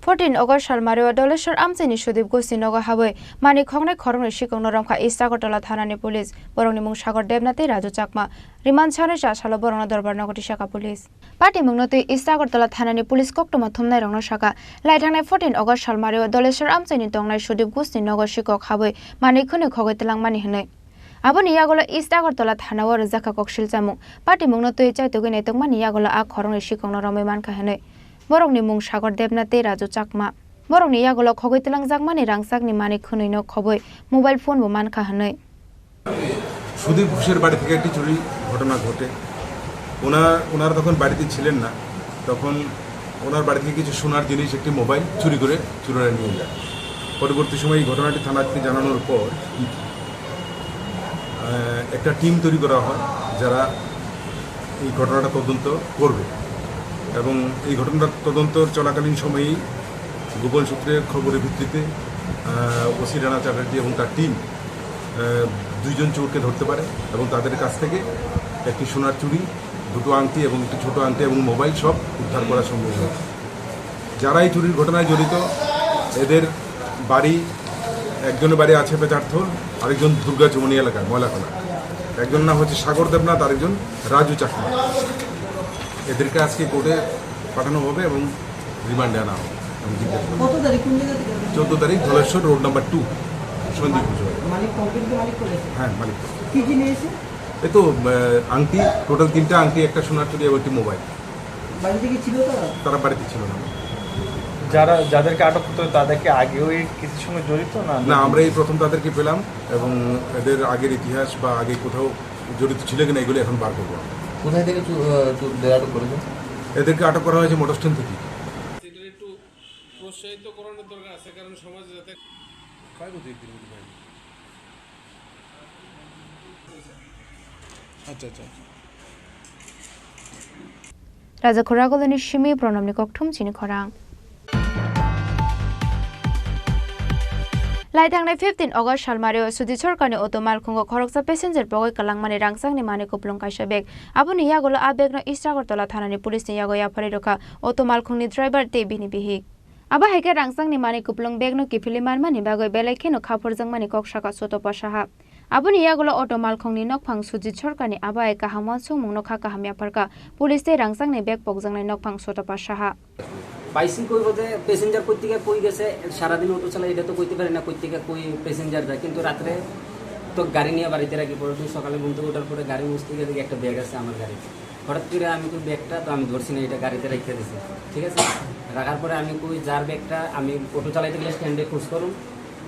14 अगस्त सालमारियाव दलेश्वर आमचाइनि सुदीप गोस्ती नगर हाबै मानि खंनाय खरंनि सिगांनो रंखा इस्ट आगरतला थानानि पुलिस बरंनि मुं सागर देबनाथै राजु चाकमा रिमान्ड सानै चासालो बरंना दरबार नगरति शाखा पुलिस पार्टी मुंनतै इस्ट आगरतला थानानि पुलिस कक्टमा थुमनाय रंनो शाखा लाइथांनाय 14 अगस्त सालमारियाव दलेश्वर आमचाइनि तंनाय सुदीप गोस्ती नगर सिगक हाबै मानि खनै खगैतलां मानि हनै आबनि यागला इस्ट आगरतला थानाव रजाखा कक्सिल जामुं पार्टी मुंनतै चाइतगै तंमानि यागला आ खरंनि सिगांनो रमै मानखा हनै बरंनि मुं सागर देबनाथै राजु चाकमा बरंनि यागल खगैतलां जाकमानि रांसाकनि मानिक खनैनो खबै मोबाइल फोन बो मानखा हनै সুদীপ ঘোষের বাড়ি থেকে একটি চুরি ঘটনা ঘটে। ওনার তখন বাড়িতে ছিলেন না, তখন ওনার বাড়ি থেকে কিছু সোনার জিনিস একটি মোবাইল চুরি করে চোরেরা নিয়ে যায়। পরবর্তী সময় এই ঘটনাটি থানাতে জানানোর পর একটা টিম তৈরি করা হয় যারা এই ঘটনাটা তদন্ত করবে এবং এই ঘটনার তদন্ত চলাকালীন সময়েই গোপন সূত্রের খবরের ভিত্তিতে ওসি রানা চ্যাটার্জি এবং তার টিম দুইজন চোরকে ধরতে পারে এবং তাদের কাছ থেকে একটি সোনার চুড়ি, দুটো আংটি এবং একটি ছোটো আংটি এবং মোবাইল সব উদ্ধার করা সম্ভব হয়েছে। যারা এই চুরির ঘটনায় জড়িত এদের বাড়ি, একজনের বাড়ি আছে পেচারথল, আরেকজন দুর্গা চমনি এলাকায় ময়লাখোলা, একজন নাম হচ্ছে সাগর দেবনাথ, আরেকজন রাজু চাকমা। এদেরকে আজকে কোর্টে পাঠানো হবে এবং রিমান্ডে আনা হবে। 14 তারিখ ধলেশ্বর রোড নাম্বার 2 সন্দীপ পুজো। হ্যাঁ, মালিক। কি কি নিয়েছে? এই তো আংটি, টোটাল 3টা আংটি, একটা সোনার চুড়ি এবং একটি মোবাইল। বাড়িতে কি ছিল তারা বাড়িতে ছিল না। যাদেরকে আটক করতে হবে তাদেরকে আগেও কিছুর সঙ্গে জড়িত না, আমরা এই প্রথম তাদেরকে পেলাম এবং এদের আগের ইতিহাস বা আগে কোথাও জড়িত ছিল কিনা এগুলো এখন বার করবো। কোথায় থেকে আটক করেছেন? এদেরকে আটক করা হয়েছে মোটর স্ট্যান্ড থেকে। একটু প্রোৎসাহিত করানোর দরকার আছে, কারণ সমাজে যাতে আচ্ছা Raja Khoragolani Shimi Pronamni Koktum Chini Khorang. Laitangnai 15 August Shalmario Sudi Sorkani Otomal Kongo Khoroksa passenger Boy Kalangmani Rangsangni Mani Kuplong Kaisha bag. Abuni Yagola Abeg no Istragotola Thanani Police ni Yagoya Paridoka Otomal Kongni driver te bini bihik. Aba heke Rangsangni Mani Kuplong bag no Kipiliman Mani Bagoy Beleke no Kapurjang Mani Kokshaka Soto Pashaha. Abuni Yagola Otomal Kongni Nokpang Sudi Sorkani Aba Eka Hamon Sumung no Kaka Hamya Parka Police te Rangsangni bag Pokjang Nokpang Soto Pashaha. পাইছি কই বলতে passenger কই থেকে কই গেছে সারাদিন auto চালায় এটা তো কইতে পারে না কই থেকে কই প্যাসেঞ্জার যায়, কিন্তু রাতে তো গাড়ি নিয়ে বাড়িতে রাখি। পরদিন সকালে ঘুম থেকে ওঠার পরে গাড়ি মুছতে গিয়ে দেখি একটা ব্যাগ আছে আমার গাড়িতে। হঠাৎ করে আমি তো ব্যাগটা তো আমি ধরছি না, এটা গাড়িতে রেখে দিয়েছি। ঠিক আছে, রাখার পরে আমি কই যার ব্যাগটা, আমি অটো চালাইতে গেলে স্ট্যান্ডে খোঁজ করুন,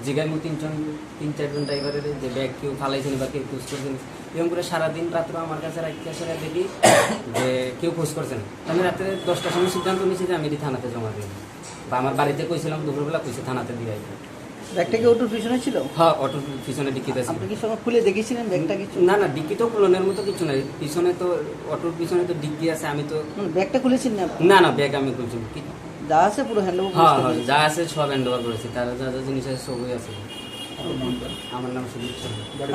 জিগাই মু 3-4জন ড্রাইভারের যে ব্যাগ কেউ ফালাইছেন বা কেউ খোঁজ করছেন। এরকম করে সারাদিন রাত্রে আমার কাছে রাখতে আসে দেখি যে কেউ খোঁজ করছেন। আমি রাত্রে 10টার সময় সিদ্ধান্ত নিয়েছি যে আমি এটি থানাতে জমা দিই, বা আমার বাড়িতে কইছিলাম দুপুরবেলা কইছে থানাতে দিয়ে আইতে। ব্যাগটা কি অটোর পিছনে ছিল? হ্যাঁ, অটোর পিছনে ডিকিতে ছিল। আপনি কি সময় খুলে দেখেছিলেন ব্যাগটা? কিছু না না, ডিকি তো খুলনের মতো কিছু নাই, পিছনে তো অটোর পিছনে তো ডিকি আছে। আমি তো ব্যাগটা খুলেছেন না? না না, ব্যাগ আমি খুলছি যা আছে পুরো হ্যান্ডওভার। হ্যাঁ, যা আছে সব হ্যান্ডওভার করেছি, তার যা যা জিনিস আছে সবই আছে। আমার নাম সুদীপ সরকার।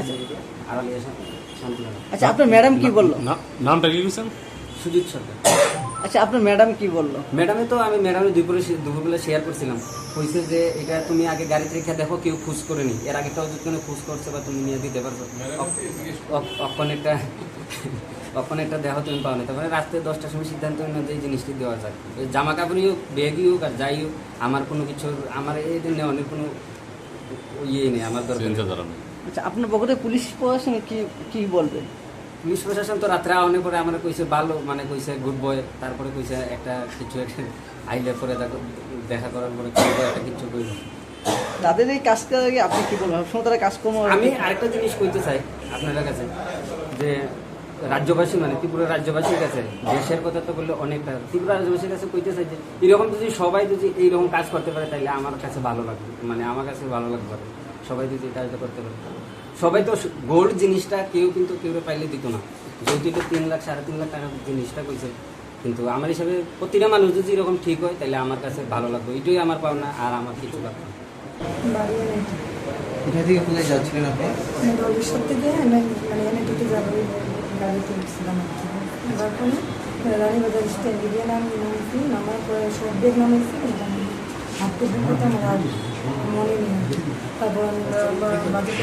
আচ্ছা, আপনার ম্যাডাম কি বললো? নামটা কি বলছেন? সুজিত সরকার। আচ্ছা, আপনার ম্যাডাম কি বললো? ম্যাডামে তো আমি ম্যাডামে দুপুরবেলা শেয়ার করছিলাম, কইছে যে এটা তুমি আগে গাড়িতে রেখে দেখো কেউ খুঁজ করেনি, এর আগেটাও যদি কোনো খুঁজ করছে বা তুমি নিয়ে দিতে পারছো, অক্ষণ একটা দেখো তুমি পাও না। তারপরে রাত্রে 10টার সময় সিদ্ধান্ত নিল যে এই জিনিসটি দেওয়া যায়। জামা কাপড়ই হোক, ব্যাগই হোক, আর যাই হোক, আমার কোনো কিছু, আমার এই দিন নেওয়ানোর কোনো ইয়ে নেই, আমার দরকার। আচ্ছা, আপনার পকেটে পুলিশ প্রশাসন কি বলবে? পুলিশ প্রশাসন তো রাত্রে আওয়ানোর পরে আমার কইছে ভালো, মানে কইছে গুড বয়, তারপরে কইছে একটা কিছু একটা আইলে পরে দেখা করার পরে একটা কিছু কইল। তাদের এই কাজটা আপনি কি বলবেন? সবসময় তারা কাজকর্ম। আমি আরেকটা জিনিস কইতে চাই আপনাদের কাছে, যে রাজ্যবাসী মানে ত্রিপুরা রাজ্যবাসীর কাছে দেশের কথা তো বললে অনেকটা, ত্রিপুরা রাজ্যবাসীর কাছে কইতে চাই যে এরকম যদি সবাই যদি এইরকম কাজ করতে পারে তাহলে আমার কাছে ভালো লাগবে, মানে আমার কাছে ভালো লাগবে সবাই যদি এই কাজটা করতে পারে। সবাই তো গোল্ড জিনিসটা কেউ কিন্তু কেউ পাইলে দিত না, যেহেতু 3 লাখ 3.5 লাখ টাকার জিনিসটা কইছে, কিন্তু আমার হিসাবে প্রতিটা মানুষ যদি এরকম ঠিক হয় তাহলে আমার কাছে ভালো লাগবে, এটাই আমার পাওনা, আর আমার কিছু লাগবে না। এটা থেকে কোথায় যাচ্ছিলেন আপনি? ভবিষ্যৎ থেকে এনে দিতে যাবো, গাড়িতে উঠছিলাম। তারপরে রানীবাজার স্ট্যান্ডে গিয়ে নামছি, নামার পরে সব ব্যাগ নামাইছি, হাঁটতে ঢুকতে আমার আর মনে নেই। তারপর আমি বাজেটে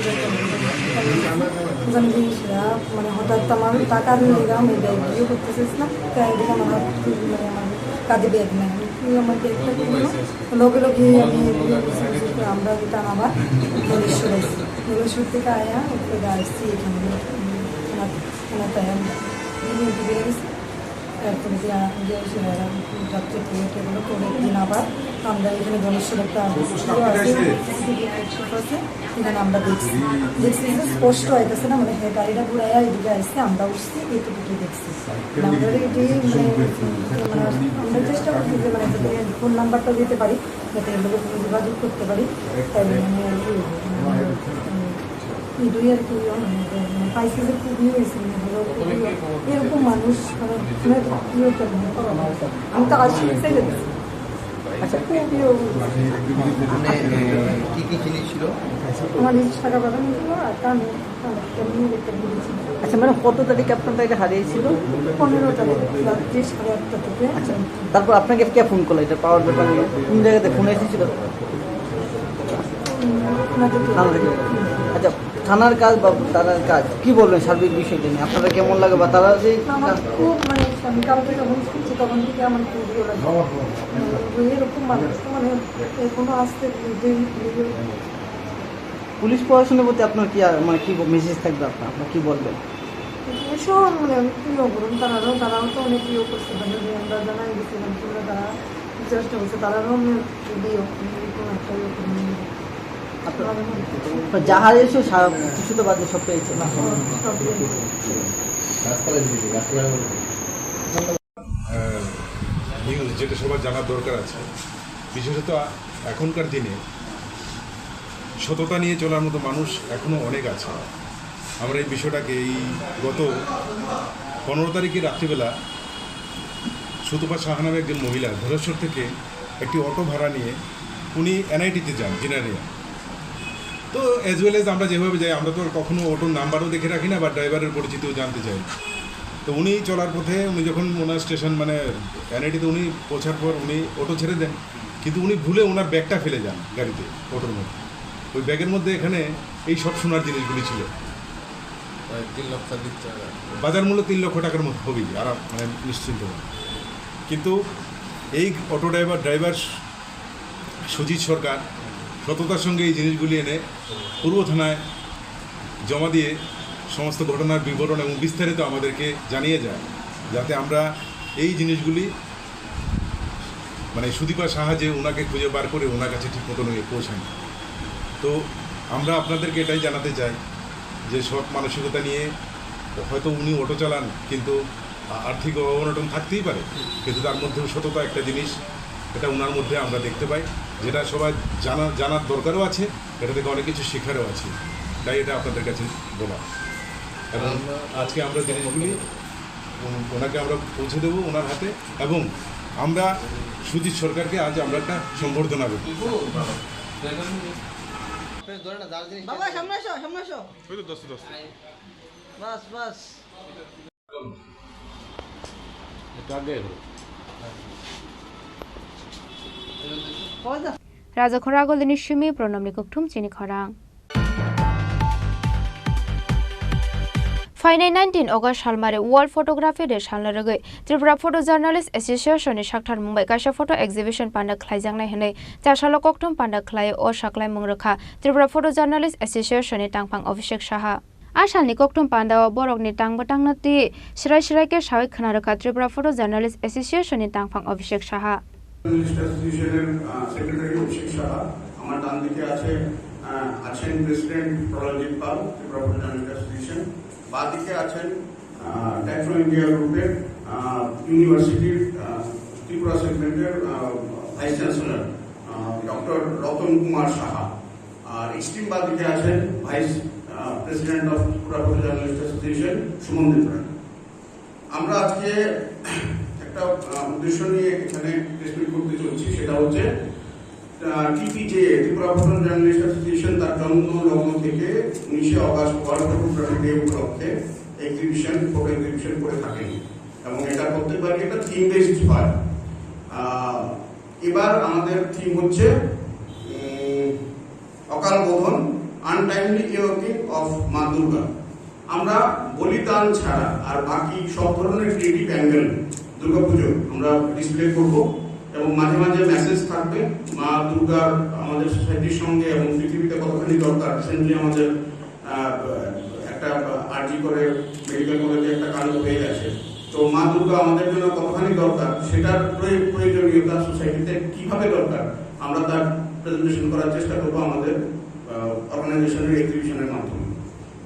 আমি জিনিসরা মানে হঠাৎ আমার টাকা লেগে আমি ব্যাগ ইয়ে করতে চেয়েছিলাম, এদিকে আমার হাত মানে আমার কাঁধে ব্যাগ নেই, আমার ব্যাগটা কিনলো লগে লগে আমি আমরা যেটা আবার ধলেশ্বর আসছি, ধলেশ্বর থেকে আয়া ওকে আসছি এখানে তাই আমি দিকে গেছি। তারপরে যাত্রী এগুলো করে একদিন আবার আমরা এখানে গণেশ্বর একটা আছে, এখানে আমরা দেখছি যে স্পষ্ট হইতেছে না, মানে গাড়িটা ঘুরাইয়া এদিকে আসছে, আমরা উঠছি, এইটুকুই দেখছি। আমরা এটি মানে আমরা চেষ্টা করছি যে মানে ফোন নাম্বারটা দিতে পারি যাতে এগুলো যোগাযোগ করতে পারি, তাই মানে এটাই আর কি পাইছে যে খুবই হয়েছে। এরকম মানুষ মানে আমি তো আসি আচ্ছা খুবই মানে কি কি জিনিস ছিল? আমার নিজের টাকা বাগান ছিল আর কানে একটা দিয়েছিল। আচ্ছা ম্যাডাম, কত তারিখে আপনার এটা হারিয়েছিল? 15 তারিখ রাত্রি 8:30 থেকে। আচ্ছা, তারপর আপনাকে কে ফোন করলো এটা পাওয়ার ব্যাপারে? কোন জায়গাতে ফোন এসেছিল? আচ্ছা, থানার কাজ বা তারার কাজ কি বলবেন সার্বিক বিষয়টা নিয়ে? আপনারা কেমন লাগে বা তারা যে আমার খুব মানে আমি কালকে যখন শুনছি তখন থেকে আমার খুব ভালো লাগে। এরকম মানুষ মানে কোনো আসতে পুলিশ প্রশাসনের প্রতি আপনার কি মানে কি মেসেজ থাকবে আপনার কি বলবেন? সব মানে আমি প্রিয় করুন, তারাও তো অনেক প্রিয় করছে, আমরা জানাই গেছিলাম তোমরা তারা চেষ্টা করছে, তারাও প্রিয় কোনো একটা জাহাজ এসে কিছু তো বাদে সব পেয়েছে না? যেটা সবার জানার দরকার আছে, বিশেষত এখনকার দিনে সততা নিয়ে চলার মতো মানুষ এখনও অনেক আছে। আমরা এই বিষয়টাকে এই গত 15 তারিখে রাত্রিবেলা সুতপা সাহা নামে একজন মহিলা ধলেশ্বর থেকে একটি অটো ভাড়া নিয়ে উনি এনআইটিতে যান জেনারেল। তো অ্যাজ ওয়েল এজ আমরা যেভাবে যাই, আমরা তো কখনো অটোর নাম্বারও দেখে রাখি না বা ড্রাইভারের পরিচিতিও জানতে চাই। তো উনি চলার পথে উনি যখন ওনার স্টেশন মানে এনআইটিতে উনি পৌঁছার পর উনি অটো ছেড়ে দেন, কিন্তু উনি ভুলে ওনার ব্যাগটা ফেলে যান গাড়িতে, অটোর মধ্যে। ওই ব্যাগের মধ্যে এখানে এই সব সোনার জিনিসগুলি ছিল। 3 লক্ষ টাকা, বাজার মূল্য 3 লক্ষ টাকার মতো হবেই আর মানে নিশ্চিন্ত। কিন্তু এই অটো ড্রাইভার সুজিত সরকার সততার সঙ্গে এই জিনিসগুলি এনে পূর্ব থানায় জমা দিয়ে সমস্ত ঘটনার বিবরণ এবং বিস্তারিত আমাদেরকে জানিয়ে যায়, যাতে আমরা এই জিনিসগুলি মানে সুদীপা সাহায্যে ওনাকে খুঁজে বার করে ওনার কাছে ঠিক মতো পৌঁছাই। তো আমরা আপনাদেরকে এটাই জানাতে চাই যে সৎ মানসিকতা নিয়ে হয়তো উনি অটো চালান, কিন্তু আর্থিক অবনটন থাকতেই পারে, কিন্তু তার মধ্যেও সততা একটা জিনিস, এটা ওনার মধ্যে আমরা দেখতে পাই, যেটা সবাই জানার দরকারও আছে, এটা থেকে অনেক কিছু শেখারও আছে। তাই এটা আপনাদের কাছে বলা। এবং আজকে আমরা জিনিসগুলি ওনাকে আমরা পৌঁছে দেবো ওনার হাতে, এবং আমরা সুজিত সরকারকে আজ আমরা একটা সম্বর্ধনা দেবো। বাবা সামনে আসো, সামনে আসো। বাস বাস। Raja Khoragol ni Shimi pronom ni kokthum chini khorang. Final 19 August Halmare World Photography Day Halnaragoi Tripura Photo Journalist Association ni Shakthar Mumbai Kaisha Photo Exhibition Panda Khlaijang nai henai Chashalo kokthum Panda Khlai o Shaklai Mungrakha Tripura Photo Journalist Association ni Tangpang Abhishek Saha Ashal ni kokthum Panda o Borok ni Tangbatang nati Shirai ke Shawai Khanaraka Tripura Photo Journalist Association ni Tangpang Abhishek Saha অ্যাসোসিয়েশনের secretary Abhishek Saha, আমার ডান দিকে আছেন president Pralajit Pal Tripura photo journalist association, বাঁ দিকে আছেন Techno India গ্রুপের ইউনিভার্সিটির ত্রিপুরা সেগমেন্টের vice chancellor doctor Ratan Kumar Saha, আর এক্সট্রিম বাঁ দিকে আছেন vice president of Tripura photo journalist association Sumandeep Roy. আমরা আজকে একটা উদ্দেশ্য নিয়ে এখানে প্রেসমিট করতে চলছি, সেটা হচ্ছে টিপিজে ত্রিপুরা ফটো জার্নালিস্ট অ্যাসোসিয়েশন তার জন্ম লগ্ন থেকে 19 অগস্ট ওয়ার্ল্ড ফটোগ্রাফি ডে উপলক্ষে ফটো এক্সিবিশন করে থাকেন, এবং এটা প্রত্যেকবারই একটা থিম বেসড হয়। এবার আমাদের থিম হচ্ছে অকাল বোধন, আনটাইমলি ইয়োকিং অফ মা দুর্গা। আমরা বলিদান ছাড়া আর বাকি সব ধরনের ক্রিয়েটিভ অ্যাঙ্গেল দুর্গাপুজো আমরা ডিসপ্লে করব, এবং মাঝে মাঝে মেসেজ থাকবে মা দুর্গার আমাদের সোসাইটির সঙ্গে এবং পৃথিবীতে কতখানি দরকার। রিসেন্টলি আমাদের একটা আরজি করে মেডিকেল কলেজে একটা কাণ্ড হয়ে গেছে, তো মা দুর্গা আমাদের জন্য কতখানি দরকার, সেটার প্রয়োজনীয়তা সোসাইটিতে কিভাবে দরকার, আমরা তার প্রেজেন্টেশন করার চেষ্টা করবো আমাদের অর্গানাইজেশনের এক্সিবিশনের মাধ্যমে।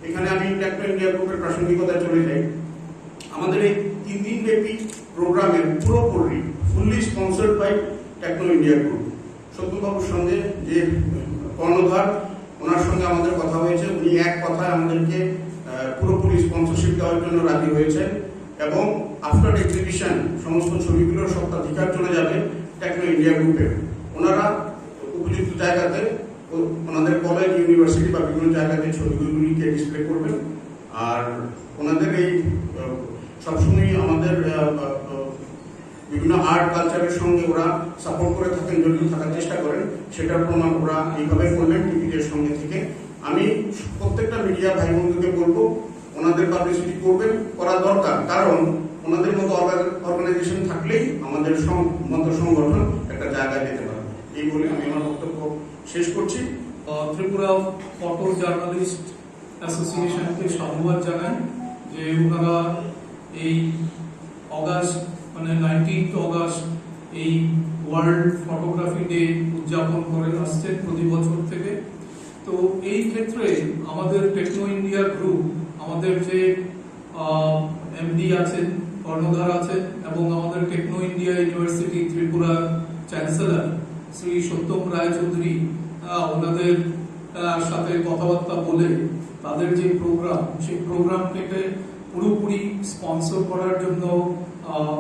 এখানে আমি টেকনো ইন্ডিয়া গ্রুপের প্রাসঙ্গিকতায় চলে যাই। আমাদের এই 3 দিন ব্যাপী প্রোগ্রামের পুরোপুরি fully sponsored by Techno India group. সত্যবাবুর সঙ্গে যে কর্ণধার, ওনার সঙ্গে আমাদের কথা হয়েছে, উনি এক কথায় আমাদেরকে পুরোপুরি স্পন্সরশিপ দেওয়ার জন্য রাজি হয়েছেন, এবং আফটার এক্সিবিশন সমস্ত ছবিগুলোর সত্ত্বাধিকার চলে যাবে টেকনো ইন্ডিয়া গ্রুপের, ওনারা উপযুক্ত জায়গাতে ওনাদের কলেজ, ইউনিভার্সিটি বা বিভিন্ন জায়গাতে ছবিগুলিকে ডিসপ্লে করবেন। আর ওনাদের এই সবসময় আমাদের বিভিন্ন আর্ট কালচারের সঙ্গে ওরা সাপোর্ট করে থাকেন, জড়িত থাকার চেষ্টা করেন, সেটার প্রমাণ ওরা এইভাবে করলেন টিভিদের সঙ্গে থেকে। আমি প্রত্যেকটা মিডিয়া ভাই বন্ধুকে বলবো ওনাদের পাবলিসিটি করবেন, করা দরকার, কারণ ওনাদের মতো অর্গানাইজেশন থাকলেই আমাদের মতো সংগঠন একটা জায়গায় যেতে পারবে। এই বলে আমি আমার বক্তব্য শেষ করছি। ত্রিপুরা ফটো জার্নালিস্ট অ্যাসোসিয়েশনকে সাধুবাদ জানাই যে ওনারা এই অগাস্ট মানে 19 অগাস্ট এই ওয়ার্ল্ড ফটোগ্রাফি ডে উদযাপন করে আসছে প্রতি বছর থেকে। তো এই ক্ষেত্রে আমাদের টেকনো ইন্ডিয়া গ্রুপ, আমাদের যে এমডি আছেন, কর্ণধার আছেন, এবং আমাদের টেকনো ইন্ডিয়া ইউনিভার্সিটি ত্রিপুরার চ্যান্সেলর শ্রী সত্যম রায়চৌধুরী, ওনাদের সাথে কথাবার্তা বলে তাদের যে প্রোগ্রাম, সেই প্রোগ্রামটাকে পুরোপুরি স্পন্সর করার জন্য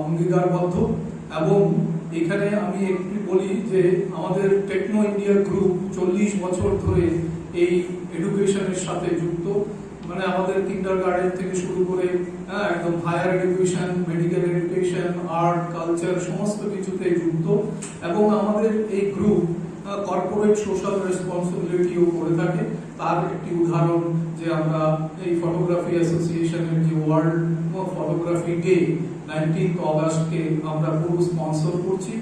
অঙ্গীকারবদ্ধ। এবং এখানে আমি একটু বলি যে আমাদের টেকনো ইন্ডিয়া গ্রুপ 40 বছর ধরে এই এডুকেশনের সাথে যুক্ত, মানে আমাদের কিন্ডারগার্টেন থেকে শুরু করে একদম higher education, medical education, art, culture সমস্ত কিছুতে যুক্ত। এবং আমাদের এই গ্রুপ কর্পোরেট সোশ্যাল রেসপন্সিবিলিটিও করে থাকে। তার একটি উদাহরণ যে আমরা এই ফটোগ্রাফি অ্যাসোসিয়েশনের যে ওয়ার্ল্ড ফটোগ্রাফি ডে 19 অগাস্টকে আমরা পুরো স্পন্সর করছি,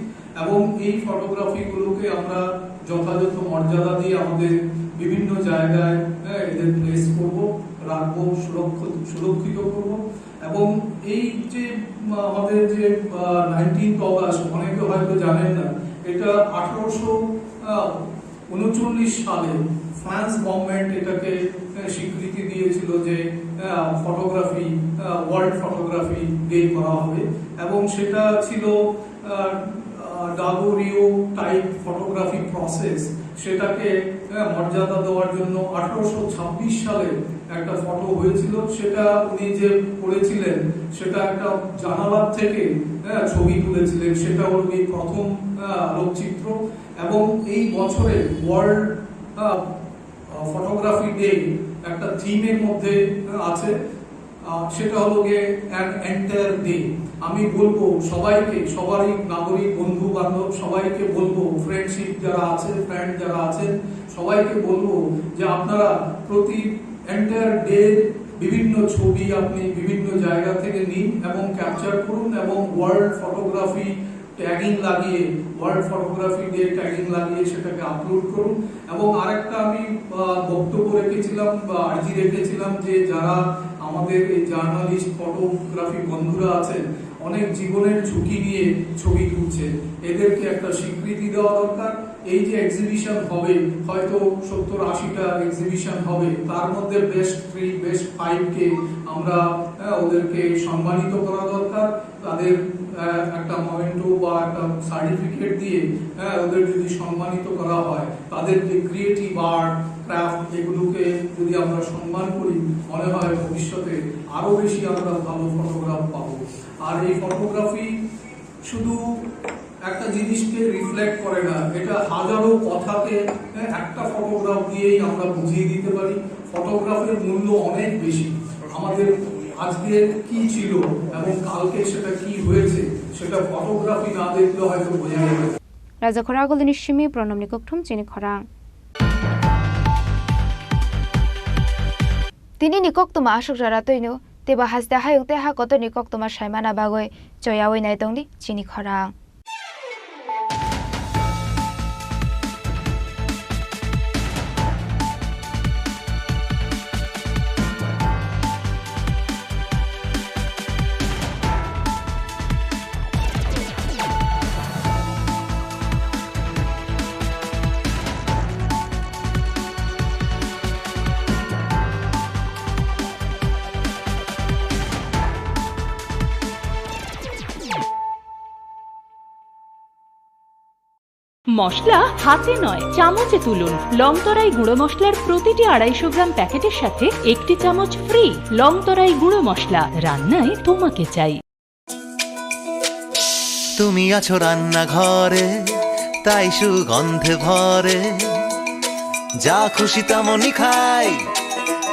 এবং এই ফটোগ্রাফিগুলোকে আমরা যথাযথ মর্যাদা দিয়ে আমাদের বিভিন্ন জায়গায় এদের প্লেস করব, রাখবো, সুরক্ষিত করব। এবং এই যে আমাদের যে 19 অগাস্ট, অনেকে হয়তো জানেন না, এটা 1839 সালে ফ্রান্স গভর্নমেন্ট এটাকে স্বীকৃতি দিয়েছিল যে ফটোগ্রাফি ওয়ার্ল্ড ফটোগ্রাফি ডে করা হবে। এবং সেটা ছিল ডাগোরিও টাইপ ফটোগ্রাফি প্রসেস, সেটাকে মর্যাদা দেওয়ার জন্য 1826 সালে একটা ফটো হয়েছিল। সেটা উনি যে করেছিলেন সেটা একটা জানালার থেকে ছবি তুলেছিলেন, সেটা হল এই প্রথম আলোকচিত্র। এবং এই বছরে ওয়ার্ল্ড ফটোগ্রাফি ডে একটা থিমের মধ্যে আছে, সেটা হলো গিয়ে অ্যান এন্টায়ার ডে। আমি বলবো সবাইকে, সবারই নাগরিক বন্ধু বান্ধব সবাইকে বলবো, ফ্রেন্ডশিপ যারা আছে, ফ্রেন্ড যারা আছেন সবাইকে বলবো যে আপনারা প্রতি এন্টায়ার ডে বিভিন্ন ছবি আপনি বিভিন্ন জায়গা থেকে নিন এবং ক্যাপচার করুন, এবং ওয়ার্ল্ড ফটোগ্রাফি ট্যাগিং লাগিয়ে, ওয়ার্ল্ড ফটোগ্রাফি ডে ট্যাগিং লাগিয়ে সেটাকে আপলোড করুন। এবং আরেকটা আমি বক্তব্য রেখেছিলাম বা আর্জি রেখেছিলাম যে যারা আমাদের এই জার্নালিস্ট ফটোগ্রাফি বন্ধুরা আছেন, অনেক জীবনের ঝুঁকি নিয়ে ছবি তুলছে, এদেরকে একটা স্বীকৃতি দেওয়া দরকার। এই যে এক্সিবিশন হবে, হয়তো 70-80টা এক্সিবিশন হবে, তার মধ্যে বেস্ট 3, বেস্ট 5কে আমরা ওদেরকে সম্মানিত করা দরকার। তাদের একটা মমেন্টো বা একটা সার্টিফিকেট দিয়ে ওদের যদি সম্মানিত করা হয়, তাদের যে ক্রিয়েটিভ আর্ট, ক্রাফট, এগুলোকে যদি আমরা সম্মান করি, মনে হয় ভবিষ্যতে আরো বেশি আমরা ভালো ফটোগ্রাফ পাবো। আর এই ফটোগ্রাফি শুধু একটা জিনিসকে রিফ্লেক্ট করে না, এটা হাজারো কথাকে একটা ফটোগ্রাফ দিয়েই আমরা বুঝিয়ে দিতে পারি। ফটোগ্রাফের মূল্য অনেক বেশি। আমাদের আজকে কি ছিল এবং কালকে সেটা কি হয়েছে, সেটা ফটোগ্রাফি না দেখলে হয়তো বোঝা যাবে। রাজা খরাগল নিশ্চিমি প্রণব নিকক্ষম চিনি খরাং তিনি নিকক তোমা আসক রাতইনো তেবা হাসদা হায়ং তে হা কত নিকক তোমার সাইমানা বাগৈ চয়াওই নাই দংদি চিনি খরাং। মশলা হাতে নয় চামচে তুলুন। লংতরাই গুঁড়ো মশলার প্রতিটি 250 গ্রাম প্যাকেটের সাথে 1টি চামচ ফ্রি। লংতরাই গুঁড়ো মশলা, রান্নায় তোমাকে চাই। তুমি আছো রান্নাঘরে, তাই সুগন্ধে ভরে যা খুশি তেমনই খাই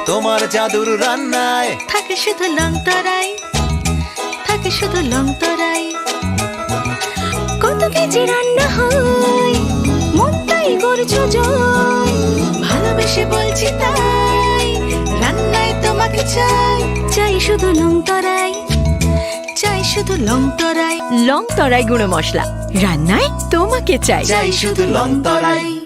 তোমার জাদুর রান্নায় থাকে শুধু লং তরাই, থাকে শুধু লং তরাই। কত কেজি রান্না হয় মন তাই করছো জয়, ভালোবেসে বলছি তাই রান্নায় তোমাকে চাই, চাই শুধু লং তরাই, চাই শুধু লং তরাই। লং তরাই গুঁড়ো মশলা, রান্নায় তোমাকে চাই, চাই শুধু লং তরাই।